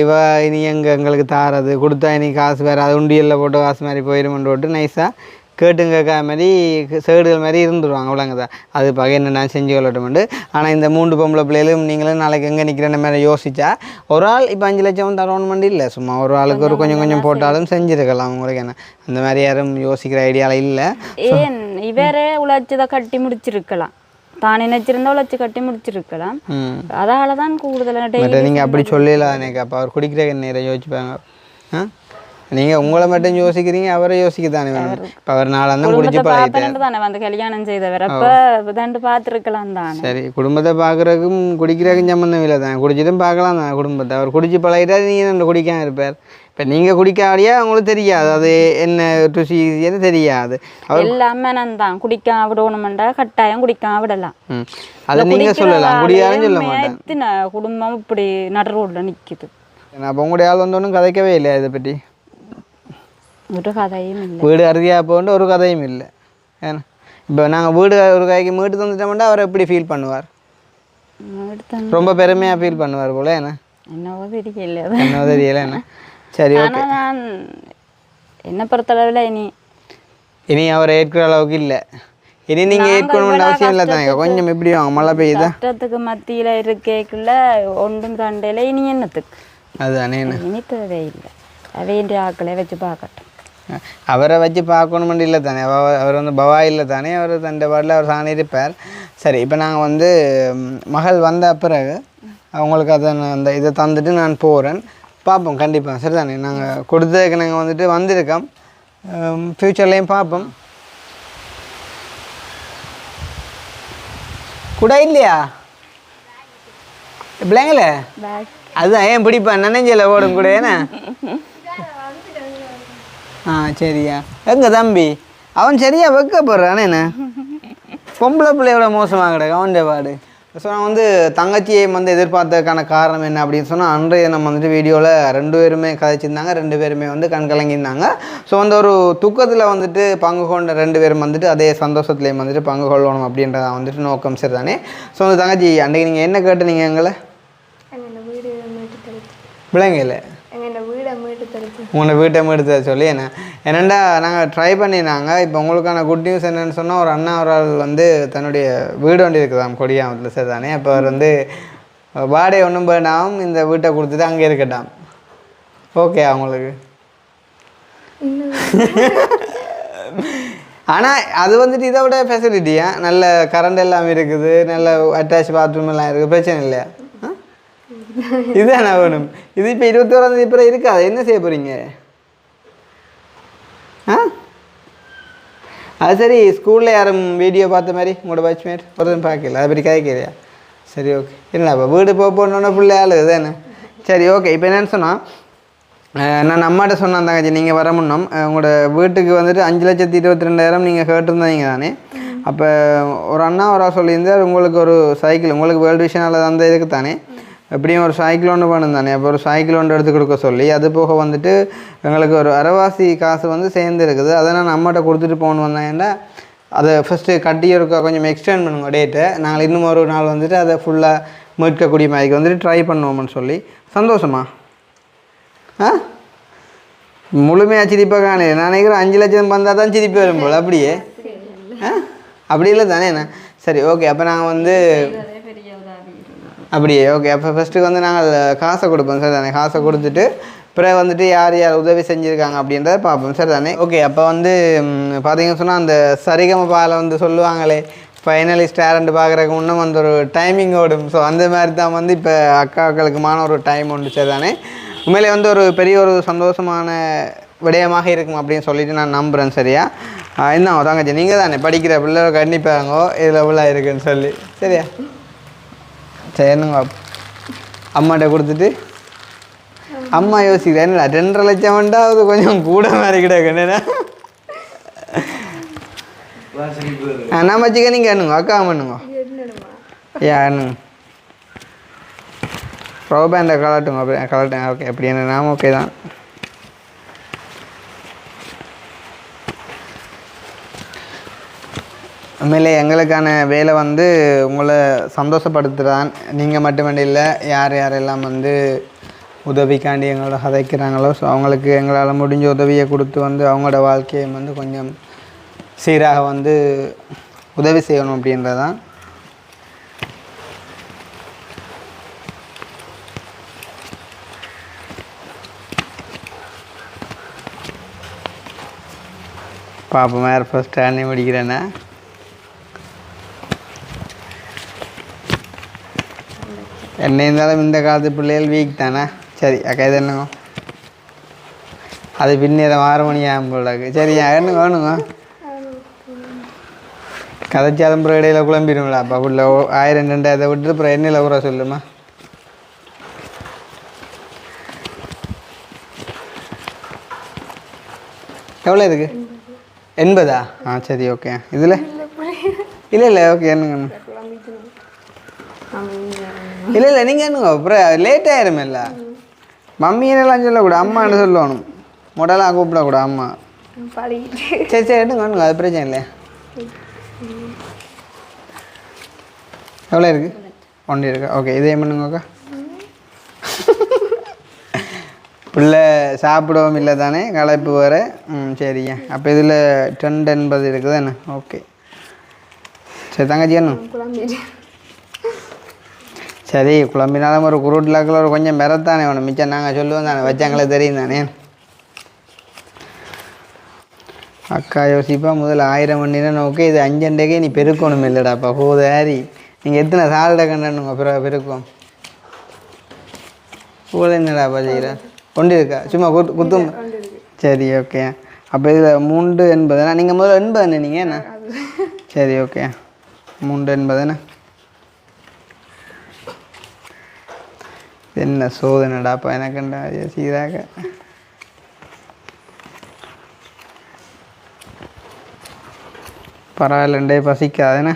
இவா இனி எங்களுக்கு தாரது கொடுத்தா இனி காசு வேறு அது உண்டியலில் போட்டு காசு மாதிரி போயிடுமென்று போட்டு நைஸாக கேட்டுங்க மாதிரி சேடுகள் மாதிரி இருந்துருவாங்க அவ்வளோங்கதான் அது பகை என்ன நான் செஞ்சு கொள்ளட்டும்ண்டு ஆனால் இந்த 3 பொம்பளை பிள்ளைகளும் நீங்களும் நாளைக்கு எங்கே நிற்கிறேன் மாதிரி யோசிச்சா ஒரு ஆள் இப்போ 5 லட்சம் தரணுமெண்டு இல்லை சும்மா ஒரு ஆளுக்கு ஒரு கொஞ்சம் போட்டாலும் செஞ்சுருக்கலாம் உங்களுக்கு என்ன அந்த மாதிரி யாரும் யோசிக்கிற ஐடியாவில் இல்லை ஏன் இவரே உழைச்சதை கட்டி முடிச்சிருக்கலாம் தான் நினைச்சிருந்தா உழைச்சி கட்டி முடிச்சிருக்கலாம் அதனால தான் கூடுதலாக நீங்கள் அப்படி சொல்லலாம் எனக்கு அப்போ அவர் குடிக்கிற நேரம் யோசிப்பாங்க நீங்கள் உங்களை மட்டும் யோசிக்கிறீங்க அவரை யோசிக்கத்தானே வேணும் இப்போ அவர் நாளாந்தான் குடிச்சு பழகிட்டார் தானே வந்து கல்யாணம் செய்தவர் அப்போ தண்டு பார்த்துருக்கலாம் தானே சரி குடும்பத்தை பார்க்குறதுக்கும் குடிக்கிறதுக்கும் சம்மந்தம் இல்லை தான் குடிச்சிட்டும் பார்க்கலாம் தான் குடும்பத்தை அவர் குடிச்சு பழகிட்டார் நீங்கள் நம்ம குடிக்காம இருப்பார் இப்போ நீங்கள் குடிக்காடியா அவங்களுக்கு தெரியாது அது என்ன ருசி ஈஸின்னு தெரியாது எல்லாமே நான் தான் குடிக்காம விடணுமெண்டா கட்டாயம் குடிக்காம விடலாம் அதை நீங்கள் சொல்லலாம் குடியாருன்னு சொல்ல மாட்டேன் குடும்பம் இப்படி நடு ரோட்டில் நிற்கிது அப்போ உங்களுடைய ஆள் வந்தோன்னும் கதைக்கவே இல்லையா இதை பற்றி ஒரு கதையும் இல்லை வீடு அருகியா போன்ற ஒரு கதையும் இல்லை ஏன்னா இப்போ நாங்கள் வீடு ஒரு கைக்கு மீட்டு தந்துட்டோம்னா அவர் எப்படி ஃபீல் பண்ணுவார் ரொம்ப பெருமையாக ஃபீல் பண்ணுவார் போல என்ன என்னவோ தெரியல என்னவோ தெரியல என்ன சரி ஓகே நான் என்ன பொறுத்தளவில் இனி அவரை ஏற்கிற அளவுக்கு இல்லை இனி நீங்கள் ஏற்கணும்னு அவசியம் இல்லை தாங்க கொஞ்சம் எப்படி வாங்க மழை பெய்யுதா கஷ்டத்துக்கு மத்தியில் இருக்கேக்குள்ள ஒன்றும் கண்டையில் இனி என்னத்துக்கு அதுதானே இனி தேவையில்லை வேண்டிய ஆக்களை வச்சு பார்க்கட்டும் அவரை வச்சு பார்க்கணுமெண்டு இல்லை தானே அவர் வந்து பவா இல்லை தானே அவர் தண்டை பாட்டில் அவர் சாணி இருப்பார் சரி இப்போ நாங்கள் வந்து மகள் வந்த பிறகு அவங்களுக்கு அதை அந்த இதை தந்துட்டு நான் போகிறேன் பார்ப்போம் கண்டிப்பாக சரி தானே நாங்கள் கொடுத்ததுக்கு நாங்கள் வந்துட்டு வந்திருக்கோம் ஃப்யூச்சர்லேயும் பார்ப்போம் கூட இல்லையா பிள்ளைங்களே அதுதான் ஏன் பிடிப்பேன் நினைஞ்சல ஓடும் கூட ஏன்னா சரியா எங்க தம்பி அவன் சரியா வைக்கப்படுறானே என்ன பொம்பளை பிள்ளையோட மோசமாக கிடக்கு அவன் பாடு ஸோ நான் வந்து தங்கச்சியை வந்து எதிர்பார்த்ததுக்கான காரணம் என்ன அப்படின்னு சொன்னால் அன்றைய நம்ம வந்துட்டு வீடியோவில் 2 பேருமே கதைச்சிருந்தாங்க 2 பேருமே வந்து கண் கலங்கியிருந்தாங்க ஸோ அந்த ஒரு துக்கத்தில் வந்துட்டு பங்கு கொண்ட 2 பேரும் வந்துட்டு அதே சந்தோஷத்துலேயும் வந்துட்டு பங்கு கொள்ளணும் அப்படின்றத வந்துட்டு நோக்கம் சரி தானே ஸோ அந்த தங்கச்சி அன்றைக்கு நீங்கள் என்ன கேட்டுனீங்க எங்களை பிள்ளைங்க இல்லை உங்களை வீட்டை எடுத்து சொல்லி என்னென்னா நாங்கள் ட்ரை பண்ணினாங்க. இப்போ உங்களுக்கான குட் நியூஸ் என்னென்னு சொன்னால், ஒரு அண்ணா ஒரு ஆள் வந்து தன்னுடைய வீடு ஒன்று இருக்குதாம் கொடியாமத்தில் சரி தானே. அப்போ அவர் வந்து வாடகை ஒன்றும் வேணாம், இந்த வீட்டை கொடுத்துட்டு அங்கே இருக்கட்டாம். ஓகே அவங்களுக்கு ஆனால் அது வந்துட்டு இதை விட ஃபெசிலிட்டியா, நல்ல கரண்ட் எல்லாம் இருக்குது, நல்ல அட்டாச் பாத்ரூம் எல்லாம் இருக்குது, பிரச்சனை இல்லையா? இதுதானே வேணும். இது இப்போ 21 இப்போ இருக்காது, என்ன செய்ய போகிறீங்க? அது சரி, ஸ்கூலில் யாரும் வீடியோ பார்த்த மாதிரி உங்களோட பேட்ச்மேட் ஒருத்தரும் பார்க்கல, அதை பற்றி கேட்கலையா? சரி ஓகே. இல்லை இப்போ வீடு போகணுன்னா பிள்ளை ஆள் தானே. சரி ஓகே. இப்போ என்னென்னு சொன்னால், நான் அம்மாட்ட சொன்னேன் தங்கச்சி, நீங்கள் வர முன்னம் உங்களோட வீட்டுக்கு வந்துட்டு 5,22,000 நீங்கள் கேட்டிருந்தீங்க தானே. அப்போ ஒரு அண்ணா ஒரு சொல்லியிருந்தார், உங்களுக்கு ஒரு சைக்கிள், உங்களுக்கு வேர்ல்டு விஷனால் அந்த இதுக்கு தானே எப்படியும் ஒரு சைக்கிள் ஒன்று வேணும் தானே. அப்போ ஒரு சைக்கிள் ஒன்று எடுத்து கொடுக்க சொல்லி, அது போக வந்துட்டு எங்களுக்கு ஒரு அரைவாசி காசு வந்து சேர்ந்து இருக்குது, அதை நான் அம்மாட்ட கொடுத்துட்டு போகணும் வந்தேன்டா. அதை ஃபஸ்ட்டு கட்டி இருக்க கொஞ்சம் எக்ஸ்டெண்ட் பண்ணுங்க டேட்டை, நாங்கள் இன்னும் ஒரு நாள் வந்துட்டு அதை ஃபுல்லாக மீட்கக்கூடிய மாதிரிக்கு வந்துட்டு ட்ரை பண்ணுவோம்னு சொல்லி. சந்தோஷமா? முழுமையாக சிரிப்பாக காணல. நான் நினைக்கிறேன் 5 லட்சம் வந்தால் தான் சிரிப்பு வரும் போல். அப்படியே அப்படி இல்லை தானே என்ன? சரி ஓகே. அப்போ நாங்கள் வந்து அப்படியே ஓகே. அப்போ ஃபஸ்ட்டுக்கு வந்து நாங்கள் காசை கொடுப்போம் சார் தானே. காசை கொடுத்துட்டு பிறகு வந்துட்டு யார் யார் உதவி செஞ்சுருக்காங்க அப்படின்றத பார்ப்போம் சார் தானே. ஓகே. அப்போ வந்து பார்த்தீங்கன்னு சொன்னால், அந்த சரிகமபாவில் வந்து சொல்லுவாங்களே ஃபைனலிஸ்ட் டேலண்ட் பார்க்குறதுக்கு முன்னும் வந்து ஒரு டைமிங் ஓடும். ஸோ அந்த மாதிரி தான் வந்து இப்போ அக்காக்களுக்குமான ஒரு டைம் ஒன்று சார் தானே. உண்மையிலே வந்து ஒரு பெரிய ஒரு சந்தோஷமான விடயமாக இருக்கும் அப்படின்னு சொல்லிட்டு நான் நம்புகிறேன். சரியா? என்ன தங்கச்சி, நீங்கள் தானே படிக்கிற பிள்ளை கண்டிப்பாங்கோ இதில் இவ்வளோ இருக்குன்னு சொல்லி. சரியா? சரி என்னங்க அம்மாட்ட கொடுத்துட்டு அம்மா யோசிக்கிறேன், என்னடா 2.5 லட்சம் வேண்டாவது கொஞ்சம் கூட மாதிரி கிடக்கு என்னென்னா. நான் வச்சுக்க, நீங்கள் எண்ணுங்க, அக்கா பண்ணுங்க. எண்ணுங்க, ப்ரோ பேண்டை கலட்டுங்க. அப்படி கலட்டுங்க. ஓகே. அப்படி என்ன நாம ஓகே தான். உண்மையிலே எங்களுக்கான வேலை வந்து உங்களை சந்தோஷப்படுத்துகிறான். நீங்கள் மட்டுமே இல்லை, யார் யாரெல்லாம் வந்து உதவிக்காண்டி எங்களோட கதைக்கிறாங்களோ, ஸோ அவங்களுக்கு எங்களால் முடிஞ்ச உதவியை கொடுத்து வந்து அவங்களோட வாழ்க்கையை வந்து கொஞ்சம் சீராக வந்து உதவி செய்யணும் அப்படின்றதான். பாப்போம் வேறு ஃபஸ்ட் அண்ணி முடிக்கிறேன்னா. என்ன இருந்தாலும் இந்த காலத்து பிள்ளைகள் வீக் தானே. சரி அக்கா, இது என்னங்க அது பின்னேற 6 மணி ஆகும் போலாக்கு. சரியா? என்ன வேணுங்க? கதைச்சாலும் அப்புறம் இடையில குழம்பிடுங்களா? அப்போ உள்ள 1000-2000 விட்டுட்டு அப்புறம் எண்ணெயில் ஊற சொல்லுமா. எவ்வளோ இருக்குது? 80? சரி ஓகே. இதில் இல்லை ஓகே. என்னங்க இல்லை நீங்கள் என்னங்க அப்புறம் லேட் ஆயிரும். இல்லை மம்மியெல்லாம் சொல்லக்கூடாது, அம்மான்னு சொல்லணும். முதலாக கூப்பிடக்கூடாது அம்மா. சரி என்னங்க அது பிரச்சனை இல்லை. எவ்வளோ இருக்குது? 1 இருக்கா? ஓகே. இதே பண்ணுங்கக்கா. பிள்ளை சாப்பிடவும் இல்லை தானே, களைப்பு வேறு. சரிங்க. அப்போ இதில் 280 இருக்குது தானே. ஓகே. சரி தங்கச்சி என்ன சரி குழம்பினாலும் ஒரு குருட்லாக்கில் ஒரு கொஞ்சம் மிரத்தானே வேணும். மிச்சம் நாங்கள் சொல்லுவோம் தானே, வச்சாங்களே தெரியும் தானே. அக்கா யோசிப்பா முதல்ல 1000 மணினா ஓகே. இது 5 அண்டைக்கே நீ பெருக்கணும் இல்லைடாப்பா. போதாரி நீங்கள் எத்தனை சால்ட்டை கண்டனுங்க அப்புறம் பெருக்கும் கூட என்னடாப்பா செய்கிற 1 இருக்கா? சும்மா குத்தும். சரி ஓகே. அப்போ இதில் 380. நீங்கள் முதல்ல 80 நீங்கள் என்ன? சரி ஓகே. 380 என்ன சோதனைடாப்பா எனக்குண்டா சீராக. பரவாயில்லண்டே, பசிக்காதுண்ணே.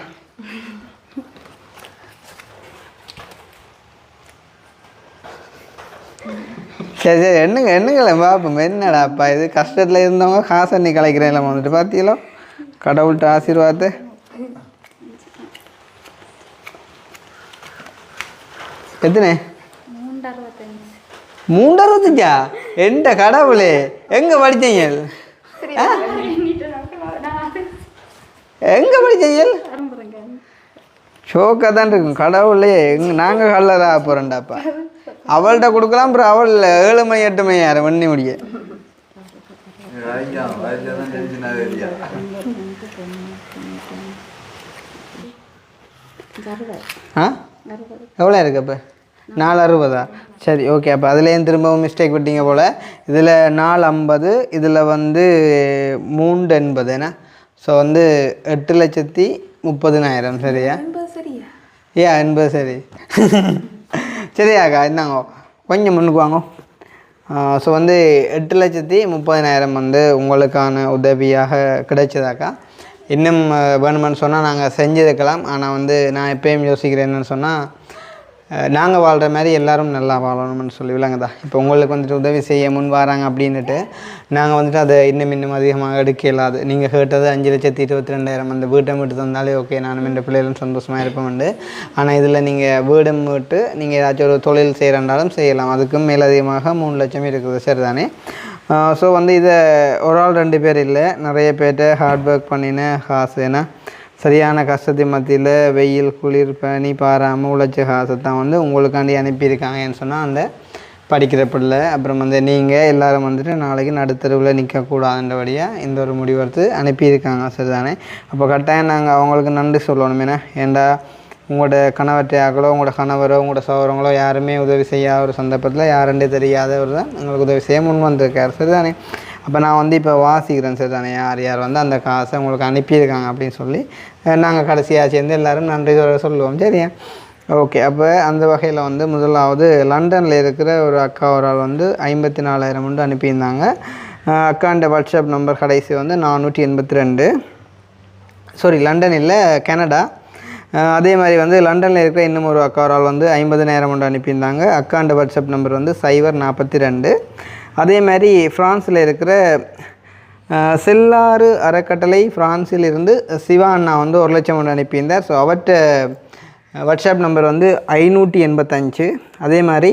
சரி எண்ணுங்களே பார்ப்போம். என்னடாப்பா இது கஷ்டத்தில் இருந்தவங்க காசு அண்ணி கலைக்கிறேன் வந்துட்டு பார்த்தீங்களோ, கடவுள்கிட்ட ஆசீர்வாதத்தை. எத்தனை? 360 எந்த கடவுளே எங்கே படித்தீங்க எங்கே படித்தீங்க ஷோக்காக தான் இருக்கும் கடவுளே நாங்கள் கல்லரா போகிறோண்டாப்பா அவள்கிட்ட கொடுக்கலாம் அப்புறம் அவள் 7 மணி 8 மணி யாரை வண்ணி முடிய ஆ எவ்வளோ இருக்கு அப்போ 460 சரி ஓகே அப்போ அதுலேயும் திரும்பவும் மிஸ்டேக் விட்டீங்க போல் இதில் 450 இதில் வந்து 380 ஏன்னா ஸோ வந்து 8,30,000 சரியா ஏன் 80 சரி சரியாக்கா என்னங்கோ கொஞ்சம் முன்னுக்கு வாங்க ஸோ வந்து 8,30,000 வந்து உங்களுக்கான உதவியாக கிடைச்சதாக்கா இன்னும் வேணுமென்னு சொன்னால் நாங்கள் செஞ்சுருக்கலாம் ஆனால் வந்து நான் எப்பயும் யோசிக்கிறேன் என்னென்னு சொன்னால் நாங்கள் வாழ்கிற மாதிரி எல்லோரும் நல்லா வாழணும்னு சொல்லி விளங்குதா இப்போ உங்களுக்கு வந்துட்டு உதவி செய்ய முன் வராங்க அப்படின்னுட்டு நாங்கள் வந்துட்டு அதை இன்னும் அதிகமாக எடுக்க இல்லாது நீங்கள் கேட்டது 5,22,000 அந்த வீட்டை விட்டு தந்தாலே ஓகே நானும் இந்த பிள்ளைகளும் சந்தோஷமாக இருப்பேன் ஆனால் இதில் நீங்கள் வீடும் விட்டு நீங்கள் ஏதாச்சும் ஒரு தொழில் செய்கிறனாலும் செய்யலாம் அதுக்கும் மேலதிகமாக 3 லட்சம் இருக்குது சரிதானே ஸோ வந்து இதை ஒரு ஆள் 2 பேர் இல்லை நிறைய பேர்கிட்ட ஹார்ட் ஒர்க் பண்ணின காசு ஏன்னா சரியான கஷ்டத்தை மத்தியில் வெயில் குளிர் பனி பாராமல் உழைச்ச காசை தான் வந்து உங்களுக்காண்டி அனுப்பியிருக்காங்கன்னு சொன்னால் அந்த படிக்கிற பிள்ளை அப்புறம் வந்து நீங்கள் எல்லோரும் வந்துட்டு நாளைக்கு நடுத்தருவில் நிற்கக்கூடாதுன்றபடியாக இந்த ஒரு முடிவெடுத்து அனுப்பியிருக்காங்க சரிதானே அப்போ கட்டாயம் நாங்கள் அவங்களுக்கு நன்றி சொல்லணும் ஏன்டா உங்களோட கணவற்றையாக்களோ உங்களோட கணவரோ உங்களோட சகோதரங்களோ யாருமே உதவி செய்யாத ஒரு சந்தர்ப்பத்தில் யாருண்டே தெரியாதவர் தான் எங்களுக்கு உதவி செய்ய முன் வந்திருக்கார் சரிதானே அப்போ நான் வந்து இப்போ வாசிக்கிறேன் சரிதானே யார் யார் வந்து அந்த காசை உங்களுக்கு அனுப்பியிருக்காங்க அப்படின்னு சொல்லி நாங்கள் கடைசியாக சேர்ந்து எல்லோரும் நன்றி சொல்லுவோம் சரியா ஓகே அப்போ அந்த வகையில் வந்து முதலாவது லண்டனில் இருக்கிற ஒரு அக்கா ஒரு ஆள் வந்து 54,000 வந்து அனுப்பியிருந்தாங்க அக்காண்ட வாட்ஸ்அப் நம்பர் கடைசி வந்து 482 சாரி லண்டன் இல்லை கனடா அதே மாதிரி வந்து லண்டனில் இருக்கிற இன்னும் ஒரு அக்கா ஒரு ஆள் வந்து 50,000 வந்து அனுப்பியிருந்தாங்க அக்காண்ட வாட்ஸ்அப் நம்பர் வந்து 042 அதே மாதிரி ஃப்ரான்ஸில் இருக்கிற செல்லாறு அறக்கட்டளை ஃப்ரான்ஸில் இருந்து சிவா அண்ணா வந்து 1 லட்சம் ஒன்று அனுப்பியிருந்தார் ஸோ அவர்கிட்ட வாட்ஸ்அப் நம்பர் வந்து 585 அதே மாதிரி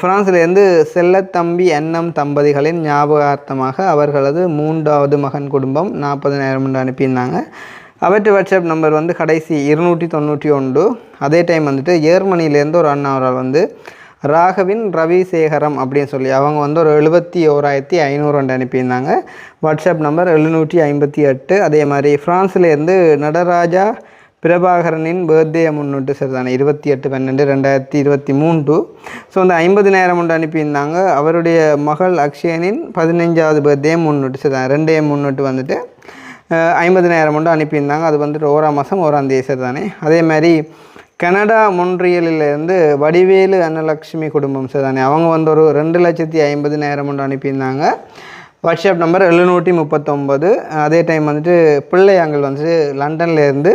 ஃப்ரான்ஸிலேருந்து செல்லத்தம்பி எண்ணம் தம்பதிகளின் ஞாபகார்த்தமாக அவர்களது 3வது மகன் குடும்பம் 40,000 ஒன்று அனுப்பியிருந்தாங்க அவற்றை வாட்ஸ்அப் நம்பர் வந்து கடைசி 291 அதே டைம் வந்துட்டு ஜெர்மனியிலேருந்து ஒரு அண்ணா அவரால் வந்து ராகவின் ரவிசேகரம் அப்படின்னு சொல்லி அவங்க வந்து ஒரு 71,500 வந்து அனுப்பியிருந்தாங்க வாட்ஸ்அப் நம்பர் 758 அதே மாதிரி ஃப்ரான்ஸ்லேருந்து நடராஜா பிரபாகரனின் பர்த்டே முன்னிட்டு சரிதானே 28/12/2023 ஸோ அந்த 50,000 வந்து அனுப்பியிருந்தாங்க அவருடைய மகள் அக்ஷயனின் 15வது பர்த்டே முன்னிட்டு சரிதான் 2 முன்னிட்டு வந்துட்டு 50,000 வந்து அனுப்பியிருந்தாங்க அது வந்துட்டு 1ஆம் மாதம் 1ஆம் தேதி சரிதானே அதே மாதிரி கனடா மொன்றியலிருந்து வடிவேலு அன்னலக்ஷ்மி குடும்பம் சரிதானே அவங்க வந்து ஒரு 2,50,000 வந்து அனுப்பியிருந்தாங்க வாட்ஸ்அப் நம்பர் 739 அதே டைம் வந்துட்டு பிள்ளையாங்கள் வந்துட்டு லண்டன்லேருந்து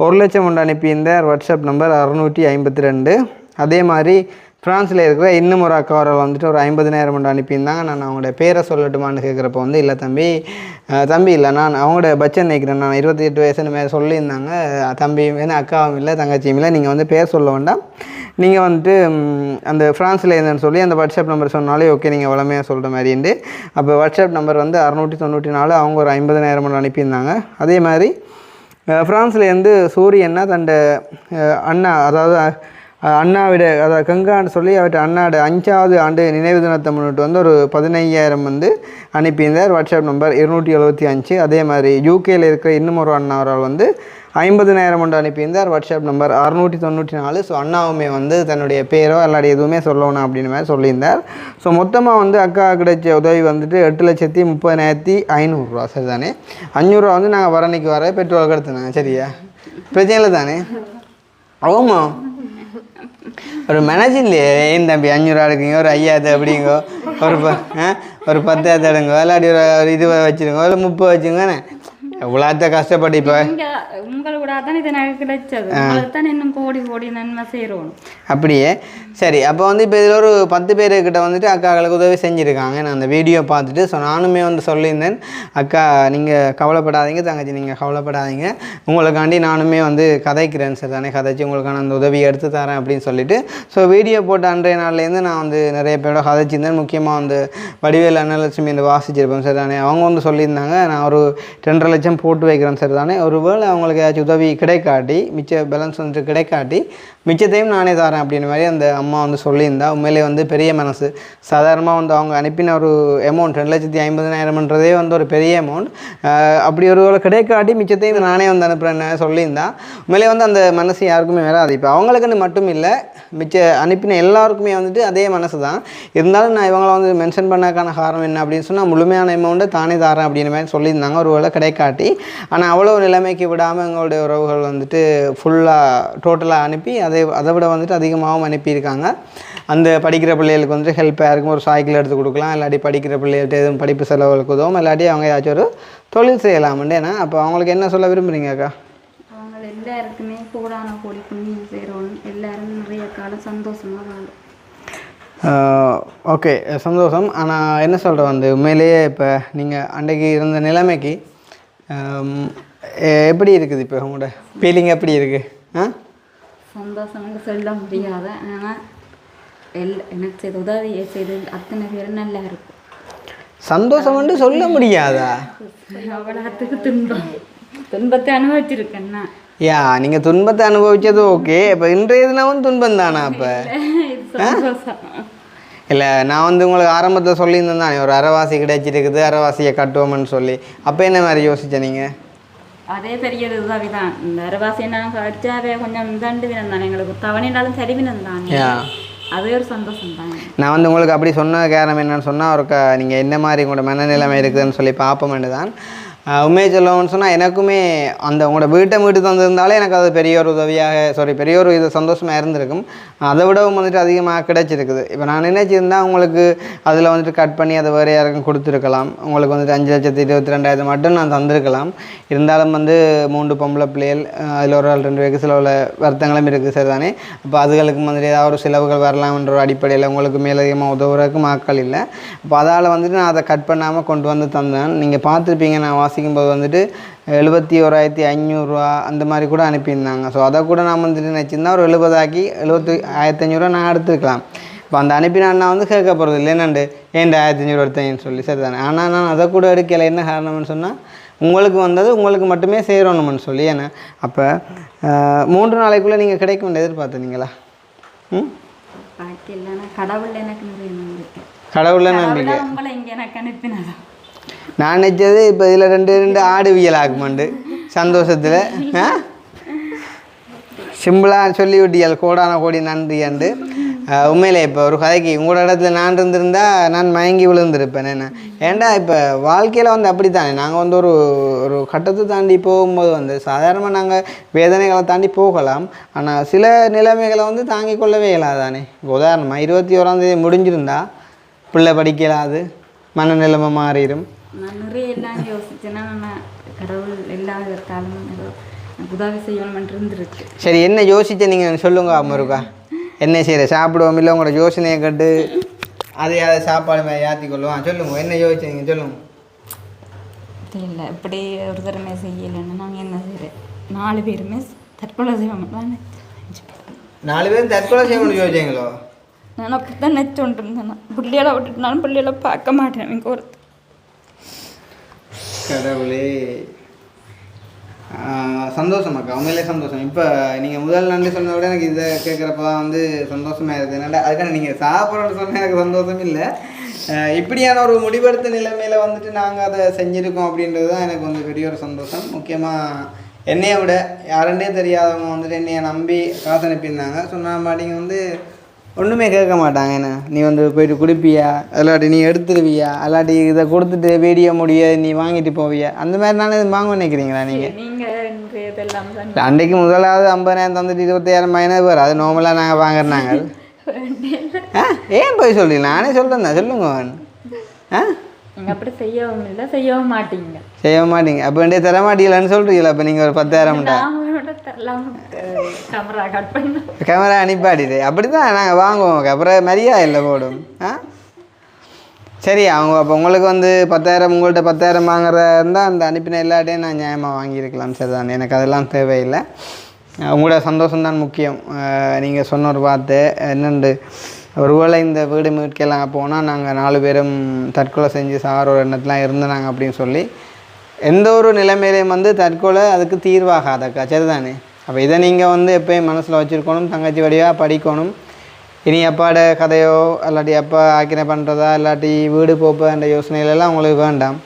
1 லட்சம் வந்து அனுப்பியிருந்தார் வாட்ஸ்அப் நம்பர் 652 அதே மாதிரி ஃப்ரான்ஸில் இருக்கிற இன்னும் ஒரு அக்காவரை வந்துட்டு ஒரு 50,000 வந்து அனுப்பியிருந்தாங்க நான் அவங்களோட பேரை சொல்லட்டுமான்னு கேட்குறப்ப வந்து இல்லை தம்பி இல்லை நான் அவங்களோட பட்சன் நினைக்கிறேன் நான் 28 வயசுன்னு மேலே சொல்லியிருந்தாங்க தம்பியும் வேணும் அக்காவும் இல்லை தங்கச்சியும் இல்லை நீங்கள் வந்து பேர் சொல்ல வேண்டாம் நீங்கள் வந்துட்டு அந்த ஃப்ரான்ஸில் இருந்தேன்னு சொல்லி அந்த வாட்ஸ்அப் நம்பர் சொன்னாலே ஓகே நீங்கள் வளமையாக சொல்கிற மாதிரிண்டு அப்போ வாட்ஸ்அப் நம்பர் வந்து 694 அவங்க ஒரு 50,000 வந்து அனுப்பியிருந்தாங்க அதே மாதிரி ஃப்ரான்ஸ்லேருந்து சூரியன்னா தன் அண்ணா அதாவது அண்ணாவிட அதாவது கங்கான்னு சொல்லி அவர்கிட்ட அண்ணாவோட 5வது ஆண்டு நினைவு தினத்தை முன்னிட்டு வந்து ஒரு 15,000 வந்து அனுப்பியிருந்தார் வாட்ஸ்அப் நம்பர் 275 அதே மாதிரி யூகேயில் இருக்கிற இன்னும் ஒரு அண்ணாவரால் வந்து 50,000 வந்து அனுப்பியிருந்தார் வாட்ஸ்அப் நம்பர் 694 ஸோ அண்ணாவுமே வந்து தன்னுடைய பேரோ இல்லாட்டி எதுவுமே சொல்லணும் அப்படின்னு மாதிரி சொல்லியிருந்தார் ஸோ மொத்தமாக வந்து அக்கா கிடைச்ச உதவி வந்துட்டு 8,30,500 சரிதானே 500 வந்து நாங்கள் வரணிக்கு வர பெட்ரோல் எடுத்துனாங்க சரியா பிரச்சனை இல்லை தானே ஆமாம் ஒரு மேனேஜர் இல்லையே ஏன் தம்பி 500 எடுக்குங்க ஒரு 5,000 அப்படிங்கோ ஒரு 10,000 எடுங்க இல்லாட்டி ஒரு 20 வச்சுருங்க இல்லை 30 வச்சுங்கண்ணே இவ்வளோத்த கஷ்டப்பட்டு இப்போ உங்களோட தான் இது எனக்கு கிடைச்சது உங்களுக்கு தான் இன்னும் கோடி கோடி நன்மை செய்கிறோம் அப்படியே சரி. அப்போ வந்து இப்போ இதில் ஒரு 10 பேருக்கிட்ட வந்துட்டு அக்காக்களுக்கு உதவி செஞ்சுருக்காங்க. நான் அந்த வீடியோ பார்த்துட்டு ஸோ நானுமே வந்து சொல்லியிருந்தேன், அக்கா நீங்கள் கவலைப்படாதீங்க, தங்கச்சி நீங்கள் கவலைப்படாதீங்க, உங்களுக்காண்டி நானுமே வந்து கதைக்கிறேன் சார் தானே, கதைச்சி உங்களுக்கான அந்த உதவியை எடுத்து தரேன் அப்படின்னு சொல்லிட்டு ஸோ வீடியோ போட்ட அன்றைய நாள்லேருந்து நான் வந்து நிறைய பேரோட கதைச்சிருந்தேன். முக்கியமாக வந்து வடிவேல் அன்னலட்சுமி இந்த வாசிச்சிருப்பேன் சார் தானே, அவங்க வந்து சொல்லியிருந்தாங்க நான் ஒரு 2.5 லட்சம் போட்டு வைக்கிறேன் சார் தானே, ஒருவேளை அவங்களுக்கு ஏதாச்சும் உதவி கிடைக்காட்டி மிச்ச பேலன்ஸ் வந்துட்டு கிடைக்காட்டி மிச்சத்தையும் நானே தரேன் அப்படின்னு மாதிரி அந்த அம்மா வந்து சொல்லியிருந்தா. உண்மையிலே வந்து பெரிய மனசு. சாதாரணமாக வந்து அவங்க அனுப்பின ஒரு அமௌண்ட் 2,50,000ன்றதே வந்து ஒரு பெரிய அமௌண்ட். அப்படி ஒரு கிடைக்காட்டி மிச்சத்தையும் நானே வந்து அனுப்புகிறேன்னு சொல்லியிருந்தா. உண்மையிலே வந்து அந்த மனசு யாருக்குமே வராது. இப்போ அவங்களுக்குன்னு மட்டும் இல்லை, மிச்ச அனுப்பின எல்லாருக்குமே வந்துட்டு அதே மனசு தான். இருந்தாலும் நான் இவங்களை வந்து மென்ஷன் பண்ணக்கான காரணம் என்ன அப்படின்னு சொன்னால், முழுமையான அமௌண்ட்டை தானே தரேன் அப்படின்ற மாதிரி சொல்லியிருந்தாங்க ஒரு வேளை கிடைக்காட்டி. ஆனால் அவ்வளோ நிலைமைக்கு விடாமல் எங்களுடைய உறவுகள் வந்துட்டு ஃபுல்லாக டோட்டலாக அனுப்பி அதை விட வந்துட்டு அதிகமாகவும் அனுப்பியிருக்காங்க. அந்த படிக்கிற பிள்ளைகளுக்கு வந்துட்டு ஹெல்ப்பாக இருக்கும், ஒரு சைக்கிள் எடுத்து கொடுக்கலாம், இல்லாட்டி படிக்கிற பிள்ளைகள்ட்ட எதுவும் படிப்பு செலவுகளுக்கு உதவும், இல்லாட்டி அவங்க ஏதாச்சும் ஒரு தொழில் செய்யலாம்ண்டு. ஏன்னா அப்போ அவங்களுக்கு என்ன சொல்ல விரும்புகிறீங்க அக்கா? அவங்க எல்லாருக்குமே கோடான கோடி புண்ணியம் செய்கிறோம், எல்லாரும் நிறைய காலம் சந்தோஷமாக வாழும். ஓகே, சந்தோஷம். ஆனால் என்ன சொல்கிறேன் வந்து உண்மையிலேயே இப்போ நீங்கள் அன்றைக்கு இருந்த நிலைமைக்கு எப்படி இருக்குது? இப்போ உங்களோட ஃபீலிங் எப்படி இருக்குது? சந்தோஷம்னு சொல்ல முடியாத, ஆனால் எனக்கு செய்த உதவியை செய்து அத்தனை பேர் நல்லா இருக்கும். சந்தோஷம்னு சொல்ல முடியாதா? அவ்வளோத்துக்கு துன்பத்தை அனுபவிச்சிருக்கேன்னா. யா, நீங்கள் துன்பத்தை அனுபவிச்சது ஓகே. இப்போ இன்றைய தினமும் துன்பம் தானா? அப்போ இல்லை, நான் வந்து உங்களுக்கு ஆரம்பத்தில் சொல்லியிருந்தேன் தானே, ஒரு அரைவாசி கிடைச்சிருக்குது, அரைவாசியை கட்டுவோம்னு சொல்லி. அப்போ என்ன மாதிரி யோசிச்ச நீங்கள்? அதே பெரிய உதவி தான். இந்த அரைவாசியை நான் கடிச்சாவே கொஞ்சம் தண்டு வினம் தானே, எங்களுக்கு தவணைனாலும் சரி வினம் தானே, அதே ஒரு சந்தோஷம் தானே. நான் வந்து உங்களுக்கு அப்படி சொன்ன காரணம் என்னன்னு சொன்னால், ஒரு நீங்கள் என்ன மாதிரி உங்களோட மனநிலைமை இருக்குதுன்னு சொல்லி பார்ப்போம்னு தான். உண்மையை சொல்லணும்னு சொன்னால் எனக்குமே அந்த உங்களோட வீட்டை மீட்டு தந்திருந்தாலே எனக்கு அது பெரிய ஒரு உதவியாக பெரிய ஒரு இது சந்தோஷமாக இருந்திருக்கும். அதை விடவும் வந்துட்டு அதிகமாக கிடைச்சிருக்குது. இப்போ நான் நினைச்சிருந்தால் உங்களுக்கு அதில் வந்துட்டு கட் பண்ணி அதை வேறு யாருக்கும் கொடுத்துருக்கலாம். உங்களுக்கு வந்துட்டு 5,22,000 மட்டும் நான் தந்திருக்கலாம். இருந்தாலும் வந்து 3 பொம்பளை பிள்ளைகள், அதில் ஒரு 2 பேருக்கு சில உள்ள வருத்தங்களும் இருக்குது சார் தானே. அப்போ அதுகளுக்கு வந்துட்டு ஏதாவது ஒரு செலவுகள் வரலாம்ன்ற ஒரு அடிப்படையில் உங்களுக்கு மேலதிகமாக உதவுறதுக்கு ஆட்கள் இல்லை. அப்போ அதால் வந்துட்டு நான் அதை கட் பண்ணாமல் கொண்டு வந்து தந்தேன். நீங்கள் பார்த்துருப்பீங்க, நான் வாசிக்கும்போது வந்துட்டு 71,500 அந்த மாதிரி கூட அனுப்பியிருந்தாங்க. ஸோ அதை கூட நான் வந்துட்டு நினச்சிருந்தா ஒரு 70 ஆக்கி 71,500 நான் எடுத்துக்கலாம். இப்போ அந்த அனுப்பின அண்ணா வந்து கேட்க போகிறது இல்லை, என்னண்டு ஏன்டா 1,500 எடுத்தேன்னு சொல்லி சரி தானே. ஆனால் நான் அதை கூட எடுக்கலை. என்ன காரணம்னு சொன்னால், உங்களுக்கு வந்தது உங்களுக்கு மட்டுமே சேரணும்னு சொல்லி. ஏன்னா அப்போ 3 நாளைக்குள்ளே நீங்கள் கிடைக்கும் எதிர்பார்த்துனீங்களா? கடவுளில் நம்பிக்கை. நான் நினச்சது இப்போ இதில் 2 ஆடுவியல் ஆகுமாண்டு சந்தோஷத்தில் சிம்பிளாக சொல்லி விட்டியல் கோடான கோடி நன்றியாண்டு. உண்மையிலே இப்போ ஒரு கதைக்கு உங்களோட இடத்துல நான் இருந்திருந்தால் நான் மயங்கி விழுந்திருப்பேன். என்ன ஏன்டா இப்போ வாழ்க்கையில் வந்து அப்படி தானே, நாங்கள் வந்து ஒரு கட்டத்தை தாண்டி போகும்போது வந்து சாதாரணமாக நாங்கள் வேதனைகளை தாண்டி போகலாம். ஆனால் சில நிலைமைகளை வந்து தாங்கி கொள்ளவே இயலாதானே. உதாரணமாக 21ஆம் தேதி முடிஞ்சிருந்தா பிள்ளை படிக்கலாது, மனநிலைமை மாறிடும். நான் நிறைய எல்லாம் யோசிச்சேன்னா, நான் கடவுள் எல்லா காலமும் ஏதோ உதவி செய்யணும்னு இருந்துருக்கு. சரி, என்ன யோசிச்ச நீங்கள் சொல்லுங்க அம்மருக்கா? என்ன செய்கிற சாப்பிடுவோம் இல்லை உங்களோட யோசனையை கட்டு அதை சாப்பாடு மேலே ஏற்றி கொள்ளுவோம். சொல்லுங்க, என்ன யோசிச்சீங்க சொல்லுங்க. இல்லை, இப்படி ஒரு தரமே செய்யலைன்னா நாங்கள் என்ன செய்கிறேன், 4 பேருமே தற்கொலை செய்யணும் தானே. 4 பேரும் தற்கொலை செய்யணும்னு யோசிச்சிங்களோ? நான் அப்படி தான் நினச்சோன்ட்டு இருந்தேன். பிள்ளைகளை விட்டுட்டுனாலும் பிள்ளைகளை பார்க்க மாட்டேன். எனக்கு ஒரு கடவுளே, சந்தோஷம் அக்கா, உண்மையிலே சந்தோஷம். இப்போ நீங்கள் முதல் நன்றி சொன்னதை விட எனக்கு இதை கேட்குறப்ப தான் வந்து சந்தோஷமாக இருக்குது. என்னடா அதுக்கான நீங்கள் சாப்பிட்றோன்னு சொன்னால் எனக்கு சந்தோஷம் இல்லை, இப்படியான ஒரு முடிவெடுத்த நிலைமையில் வந்துட்டு நாங்கள் அதை செஞ்சுருக்கோம் அப்படின்றது தான் எனக்கு வந்து பெரிய ஒரு சந்தோஷம். முக்கியமாக என்னையை விட யாருன்னே தெரியாதவங்க வந்துட்டு என்னையை நம்பி காசு அனுப்பியிருந்தாங்க. சொன்ன மாட்டிங்க வந்து ஒன்றுமே கேட்க மாட்டாங்க. என்ன நீ வந்து போயிட்டு குடிப்பியா, இல்லாட்டி நீ எடுத்துடுவியா, இல்லாட்டி இதை கொடுத்துட்டு வீடியோ முடிய நீ வாங்கிட்டு போவியா, அந்த மாதிரி நானே இது வாங்க நினைக்கிறீங்களா நீங்கள்? அன்றைக்கு முதலாவது 50,000 தந்துட்டு 25,000 பேர் அது நார்மலாக நாங்கள் வாங்குறாங்க. ஏன் போய் சொல்லி நானே சொல்கிறேன் தான் சொல்லுங்க. நீங்கள் அப்படி செய்யவும் இல்லை செய்யவும் மாட்டீங்க. செய்ய மாட்டீங்க. அப்போ வேண்டிய தர மாட்டீங்களான்னு சொல்கிறீங்களா? அப்போ நீங்கள் ஒரு 10,000 கேமரா அனுப்பாடிது அப்படி தான் நாங்கள் வாங்குவோம். அப்புறம் மரியா இல்லை போடும். சரி, அவங்க அப்போ உங்களுக்கு வந்து 10,000 உங்கள்கிட்ட 10,000 வாங்குறதா இருந்தால் அந்த அனுப்பின எல்லாட்டையும் நான் நியாயமாக வாங்கியிருக்கலாம். சரி தானே, எனக்கு அதெல்லாம் தேவையில்லை. உங்களோட சந்தோஷம்தான் முக்கியம். நீங்கள் சொன்ன ஒரு வார்த்தை என்னென்று, ஒருவேளை இந்த வீடு மீட்கலாம் போனால் நாங்கள் 4 பேரும் தற்கொலை செஞ்சு சாகிற ஒரு எண்ணத்துலாம் இருந்தாங்க அப்படின்னு சொல்லி, எந்த ஒரு நிலைமையிலையும் வந்து தற்கொலை அதுக்கு தீர்வாகாதக்கா. சரிதானே? அப்போ இதை நீங்கள் வந்து எப்போயும் மனசில் வச்சுருக்கணும். தங்கச்சி வழியாக படிக்கணும். இனி அப்பாட கதையோ இல்லாட்டி அப்பா ஆக்கினை பண்ணுறதா இல்லாட்டி வீடு போப்பன்ற யோசனைகளெல்லாம் உங்களுக்கு வேண்டாம்.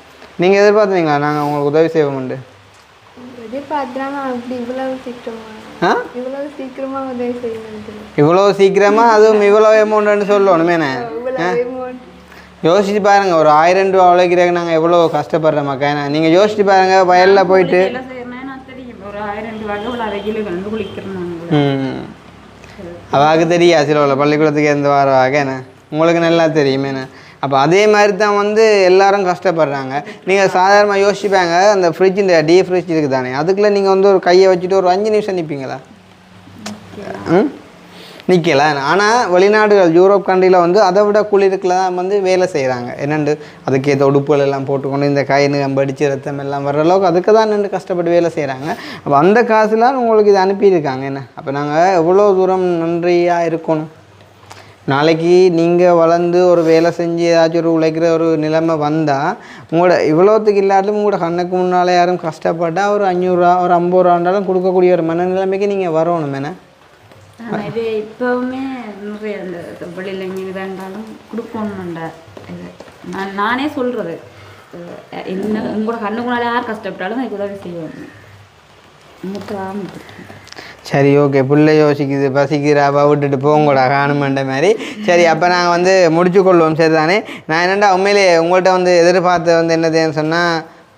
நீங்கள் எதிர்பார்த்தீங்களா நாங்கள் உங்களுக்கு உதவி செய்வோம் உண்டு? இவ்வளோ சீக்கிரமாக அதுவும் இவ்வளோ அமௌண்ட்டுன்னு சொல்லணுமேண்ணே. யோசிச்சு பாருங்க, ஒரு 1000 ரூபா உழைக்கிறதுக்கு நாங்கள் எவ்வளோ கஷ்டப்படுறோம் மக்கா. ஏன்னா நீங்கள் யோசிச்சு பாருங்க, வயலில் போயிட்டு அவாக்கு தெரியா சில பள்ளிக்கூடத்துக்கு எந்த வாரவாக என்ன உங்களுக்கு நல்லா தெரியுமேண்ணே. அப்போ அதே மாதிரி தான் வந்து எல்லோரும் கஷ்டப்படுறாங்க. நீங்கள் சாதாரணமாக யோசிச்சுப்பாங்க, அந்த ஃப்ரிட்ஜ் இந்த டீ ஃப்ரிட்ஜ் இருக்குது தானே, அதுக்குள்ளே நீங்கள் வந்து ஒரு கையை வச்சுட்டு ஒரு 5 நிமிஷம் நிற்பீங்களா? நிற்கல. ஆனால் வெளிநாடுகள் யூரோப் கண்ட்ரியில் வந்து அதை விட குளிருக்குள்ள தான் வந்து வேலை செய்கிறாங்க. என்னென்று அதுக்கேற்ற உடுப்புகள் எல்லாம் போட்டுக்கொண்டு இந்த கை படித்து ரத்தம் எல்லாம் வர்ற அளவுக்கு அதுக்கு தான் நின்று கஷ்டப்பட்டு வேலை செய்கிறாங்க. அப்போ அந்த காசுலாம் உங்களுக்கு இது அனுப்பியிருக்காங்க. என்ன அப்போ நாங்கள் எவ்வளோ தூரம் நன்றியாக இருக்கணும். நாளைக்கு நீங்கள் வளர்ந்து ஒரு வேலை செஞ்சு ஏதாச்சும் ஒரு உழைக்கிற ஒரு நிலைமை வந்தால் உங்களோட இவ்வளோத்துக்கு இல்லாட்டிலும் உங்களோட கண்ணுக்கு முன்னால் யாரும் கஷ்டப்பட்டால் ஒரு 500 ரூபா ஒரு 50 ரூபாண்டாலும் கொடுக்கக்கூடிய ஒரு மனநிலைமைக்கு நீங்கள் வரணும். என்ன இது இப்போவுமே நிறைய அந்த வெளியில் எங்கே வேண்டாலும் கொடுக்கணும்டா. நானே சொல்கிறது, என்ன உங்களோட கண்ணுக்குனால யார் கஷ்டப்பட்டாலும் எனக்கு உதவி செய்யணும். சரி, ஓகே. பிள்ளை யோசிக்குது, பசிக்கிறாப்பா, விட்டுட்டு போங்கூடா காணுமென்ற மாதிரி. சரி, அப்போ நாங்கள் வந்து முடிச்சு கொள்வோம். சரி தானே? நான் என்னென்னா உண்மையிலேயே உங்கள்கிட்ட வந்து எதிர்பார்த்து வந்து என்னதுன்னு சொன்னால்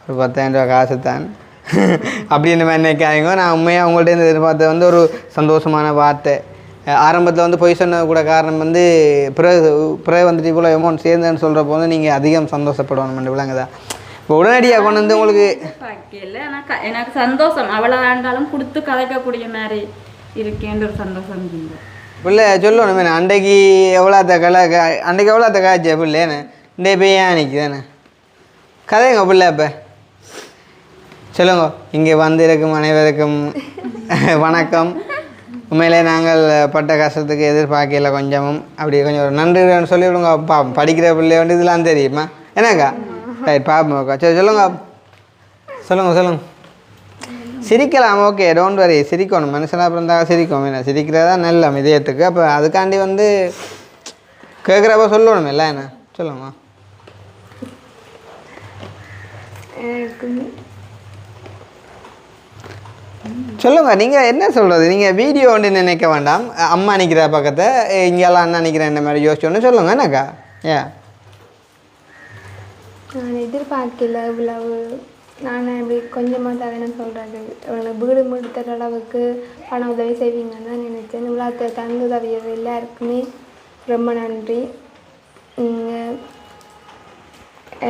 ஒரு 10,000 ரூபா காசு தான் அப்படின்ற மாதிரி நினைக்காதீங்க. நான் உண்மையாக உங்கள்கிட்ட எதிர்பார்த்து வந்து ஒரு சந்தோஷமான வார்த்தை. ஆரம்பத்தில் வந்து பொய் சொன்ன கூட காரணம் வந்து பிறகு வந்துட்டு இவ்வளோ அமௌண்ட் சேர்ந்தேன்னு சொல்கிறப்போ வந்து நீங்கள் அதிகம் சந்தோஷப்படணும். விளங்குதா? இப்போ உடனடியாக கொண்டு வந்து உங்களுக்கு எனக்கு சந்தோஷம், அவ்வளோ வேண்டாலும் கொடுத்து கதைக்கக்கூடிய மாதிரி இருக்கேன்ற ஒரு சந்தோஷம். பிள்ளை சொல்லணும், அன்றைக்கு எவ்வளோ காய்ச்சா பிள்ளைன்னு இன்றைய போய் அன்னைக்கு தானே கதைங்க பிள்ளை. இப்போ சொல்லுங்க. இங்கே வந்திருக்கும் அனைவருக்கும் வணக்கம். உண்மையிலே நாங்கள் பட்ட கஷ்டத்துக்கு எதிர்பார்க்கல கொஞ்சமும் அப்படி கொஞ்சம் ஒரு நன்றி சொல்லிவிடுங்க. படிக்கிற பிள்ளை வந்து இதெல்லாம் தெரியுமா என்னக்கா? ரைட், பாப்போம்க்கா. சரி, சொல்லுங்க. சிரிக்கலாம், ஓகே, டோன்ட் வரி. சிரிக்கணும், மனுஷனாக பிறந்தாக சிரிக்கும். என்ன சிரிக்கிறதா நல்ல இதயத்துக்கு. அப்போ அதுக்காண்டி வந்து கேட்குறப்ப சொல்லணும் இல்லை என்ன? சொல்லுங்கம்மா. சொல்லுங்க. நீங்கள் என்ன சொல்கிறது? நீங்கள் வீடியோ ஒன்று நினைக்க வேண்டாம். அம்மா நிற்கிற பக்கத்தை இங்கெல்லாம் அண்ணா நிற்கிறேன் இந்த மாதிரி யோசிச்சோன்னு சொல்லுங்க. என்னக்கா? நான் எதிர்பார்க்கல இவ்வளவு. நான் இப்படி கொஞ்சமாக தரேன்னு சொல்கிறது, இவங்களை வீடு முடித்துற அளவுக்கு பண உதவி செய்வீங்கன்னு தான் நினச்சேன். இவ்வளோ தந்து உதவியது எல்லாருக்குமே ரொம்ப நன்றி.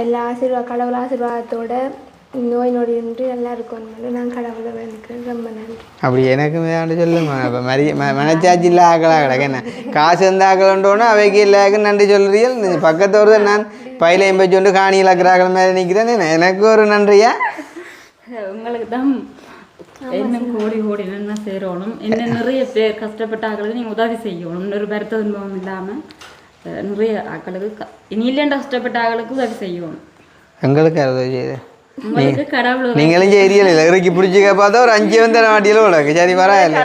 எல்லா கடவுள் ஆசீர்வாதத்தோட நோய் நொடி இன்றி நல்லா இருக்கும். நான் கடவுளை வேண்டிக்கிறேன். ரொம்ப நன்றி. அப்படி எனக்குமே சொல்லுங்க. இப்போ மனச்சாட்சி இல்லை ஆக்கலாக கிடக்கு. என்ன காசு வந்து ஆக்கலன்றோன்னா அவைக்கு இல்லாக்கு நன்றி சொல்கிறீர்கள். பக்கத்தோடு தான் நான் பயிலையும் போய் கொண்டு காணியில் ஆக்கிறாக்கள் மாதிரி நிற்கிறேன். எனக்கு ஒரு நன்றியா? உங்களுக்கு தான் இன்னும் கோடி என்ன செய்யணும். இன்னும் நிறைய பேர் கஷ்டப்பட்டாக்களுக்கு நீங்கள் உதவி செய்யணும். ஒரு வருத்த அனுபவம் இல்லாமல் நிறைய ஆக்களுக்கு இனி இல்லைன்ற கஷ்டப்பட்ட ஆக்களுக்கு உதவி செய்யணும். எங்களுக்கு உதவி செய்யுது. நீங்களும் செய்யல இறக்கி பிடிச்சிக்க பார்த்தா ஒரு 5 வந்து வாட்டியில் உலகு. சரி, பரவாயில்ல,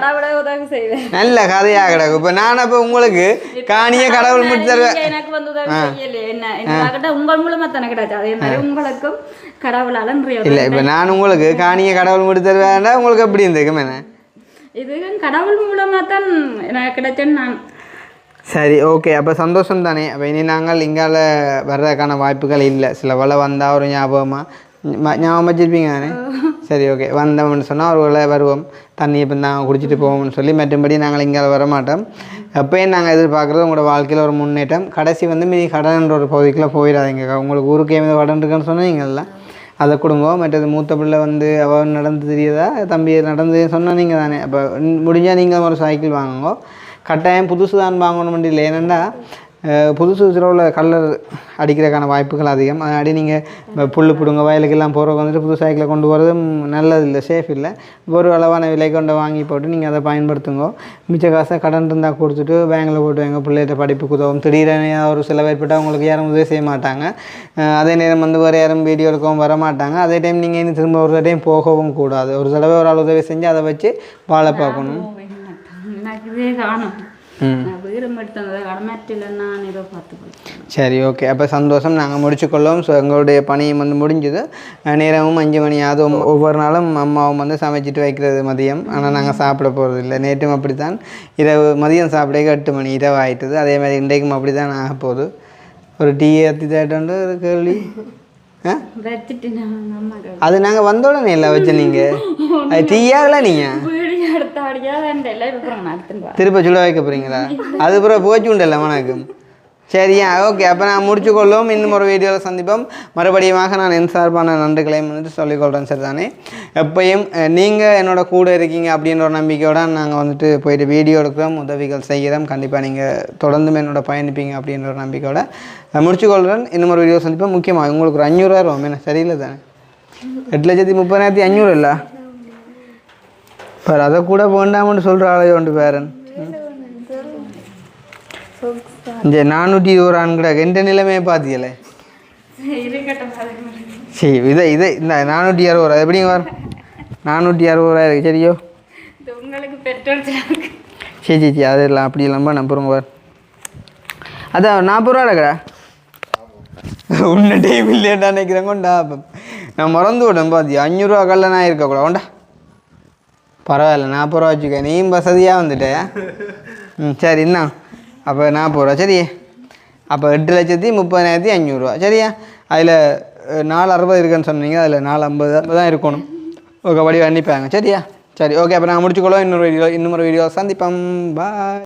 நல்ல கதையாக கிடக்கும். இப்போ நான் அப்போ உங்களுக்கு காணியை கடவுள் முடிச்சு தருவேன். எனக்கு வந்து உதவி செய்யல என்ன உங்கள் மூலமா தானே கிடையாது. அதே மாதிரி உங்களுக்கும் கடவுளால இல்லை. இப்போ நான் உங்களுக்கு காணியை கடவுள் முடிச்சு தருவேன்டா உங்களுக்கு எப்படி இருந்திருக்கும்? என்ன இது கடவுள் மூலமா தான் எனக்கு கிடைச்சேன்னு நான். சரி, ஓகே. அப்போ சந்தோஷம் தானே? அப்போ இனி நாங்கள் இங்கால வர்றதுக்கான வாய்ப்புகள் இல்லை. சில வேலை வந்தால் ஒரு ஞாபகம் வச்சுருப்பீங்க தானே? சரி ஓகே வந்தோம்னு சொன்னால் ஒரு வருவோம் தண்ணி இப்போ நாங்கள் குடிச்சிட்டு போவோம்னு சொல்லி மற்றபடி நாங்கள் இங்கே வர மாட்டோம். எப்போயும் நாங்கள் எதிர்பார்க்குறது உங்களோட வாழ்க்கையில் ஒரு முன்னேற்றம். கடைசி வந்து மீதி கடன்ற ஒரு பகுதிக்குள்ளே போயிடாதீங்க. உங்களுக்கு ஊருக்கு ஏதாவது கடன் இருக்குன்னு சொன்னீங்கல்ல அதை கொடுங்க. மற்றது மூத்த பிள்ளை வந்து அவள் நடந்து தெரியுதா தம்பி நடந்து சொன்னால் நீங்கள் தானே. அப்போ முடிஞ்சால் நீங்கள் ஒரு சைக்கிள் வாங்குங்க. கட்டாயம் புதுசு தான் வாங்கணும் இல்லை. ஏன்னா புதுசு உள்ள கலர் அடிக்கிறதுக்கான வாய்ப்புகள் அதிகம். அதனாடி நீங்கள் புல் பிடுங்க வயலுக்கெல்லாம் போகிறவங்க வந்துட்டு புது சைக்கிளை கொண்டு போகிறது நல்லது இல்லை, சேஃப் இல்லை. ஒரு அளவான விலை கொண்டு வாங்கி போட்டு நீங்கள் அதை பயன்படுத்துங்க. மிச்ச காசை கடன் இருந்தால் கொடுத்துட்டு பேங்கில் போட்டு வைங்க. பிள்ளைகிட்ட படிப்புக்கு உதவும். திடீரென ஒரு செலவு ஏற்பட்டால் உங்களுக்கு யாரும் உதவி செய்ய மாட்டாங்க. அதே நேரம் வந்து வேறு யாரும் வீடியோ எடுக்கவும் வர மாட்டாங்க. அதே டைம் நீங்கள் இன்னும் திரும்ப ஒரு டைம் போகவும் கூடாது. ஒரு தடவை ஒரு ஆள் உதவி செஞ்சு அதை வச்சு வாழ பார்க்கணும். சரி ஓகே, அப்போ சந்தோஷம். நாங்கள் முடிச்சுக்கொள்வோம். ஸோ எங்களுடைய பணியும் வந்து முடிஞ்சுது. நேரமும் 5 மணி ஆகும். ஒவ்வொரு நாளும் அம்மாவும் வந்து சமைச்சிட்டு வைக்கிறது மதியம். ஆனால் நாங்கள் சாப்பிட போகிறது இல்லை. நேற்றும் அப்படி தான் இரவு மதியம் சாப்பிட 8 மணி இரவு ஆகிட்டுது. அதே மாதிரி இன்றைக்கும் அப்படி தான் ஆக போகுது. ஒரு டீ ஏற்றி தேட்டோண்டு ஒரு கேள்வி அது நாங்கள் வந்த உடனே இல்லை வச்சு நீங்கள் அது டீயாகல நீங்கள் திருப்ப சுட வைக்க போகிறீங்களா? அது பிறகு போச்சு உண்டல்ல வணக்கம். சரியா ஓகே, அப்போ நான் முடிச்சுக்கொள்ளும். இன்னும் ஒரு வீடியோவில் சந்திப்போம். மறுபடியுமாக நான் என் சார்பான நன்றிகளையும் வந்துட்டு சொல்லிக்கொள்கிறேன். சரி தானே? எப்பயும் நீங்கள் என்னோட கூட இருக்கீங்க அப்படின்ற ஒரு நம்பிக்கையோடு நாங்கள் வந்துட்டு போயிட்டு வீடியோ எடுக்கிறோம், உதவிகள் செய்கிறோம். கண்டிப்பாக நீங்கள் தொடர்ந்தும் என்னோட பயணிப்பீங்க அப்படின்ற ஒரு நம்பிக்கையோட முடிச்சுக்கொள்கிறேன். இன்னும் ஒரு வீடியோ சந்திப்போம். முக்கியமாக உங்களுக்கு ஒரு 500 ரூபா என்ன சரியில்லை தானே? 8,30,500 இல்லை பாரு, அதை கூட வேண்டாம்னு சொல்கிற ஆளையோ உண்டு பேரன். இந்த 420 ஆண்கிட்ட எந்த நிலைமையை பார்த்தியலே. சரி இதை இந்த 460 எப்படிங்க வரும்? 460 இருக்குது. சரியோ சரி அது இல்லை அப்படி இல்லாமல் நம்புறோங்க வர அதான் 40 ரூபா இருக்கடா. உன்ன டைம் இல்லையா நினைக்கிறேன். கொண்டா நான் மறந்து விட்டேன் பார்த்தியா. 500 ரூபா கல்ல நான் இருக்கக்கூடாது. கொண்டா பரவாயில்ல 40 ரூபா வச்சுக்க. நீயும் வசதியாக வந்துட்டேன். சரி என்ன அப்போ 40 ரூபா சரி. அப்போ 8,30,500 சரியா? அதில் 460 இருக்குன்னு சொன்னீங்க. அதில் 450 தான் இருக்கணும். ஓகே வடி அனுப்பிப்பாங்க சரியா? சரி ஓகே, அப்போ நாங்கள் முடிச்சுக்கொள்வோம். இன்னொரு வீடியோ சந்திப்போம். பாய்.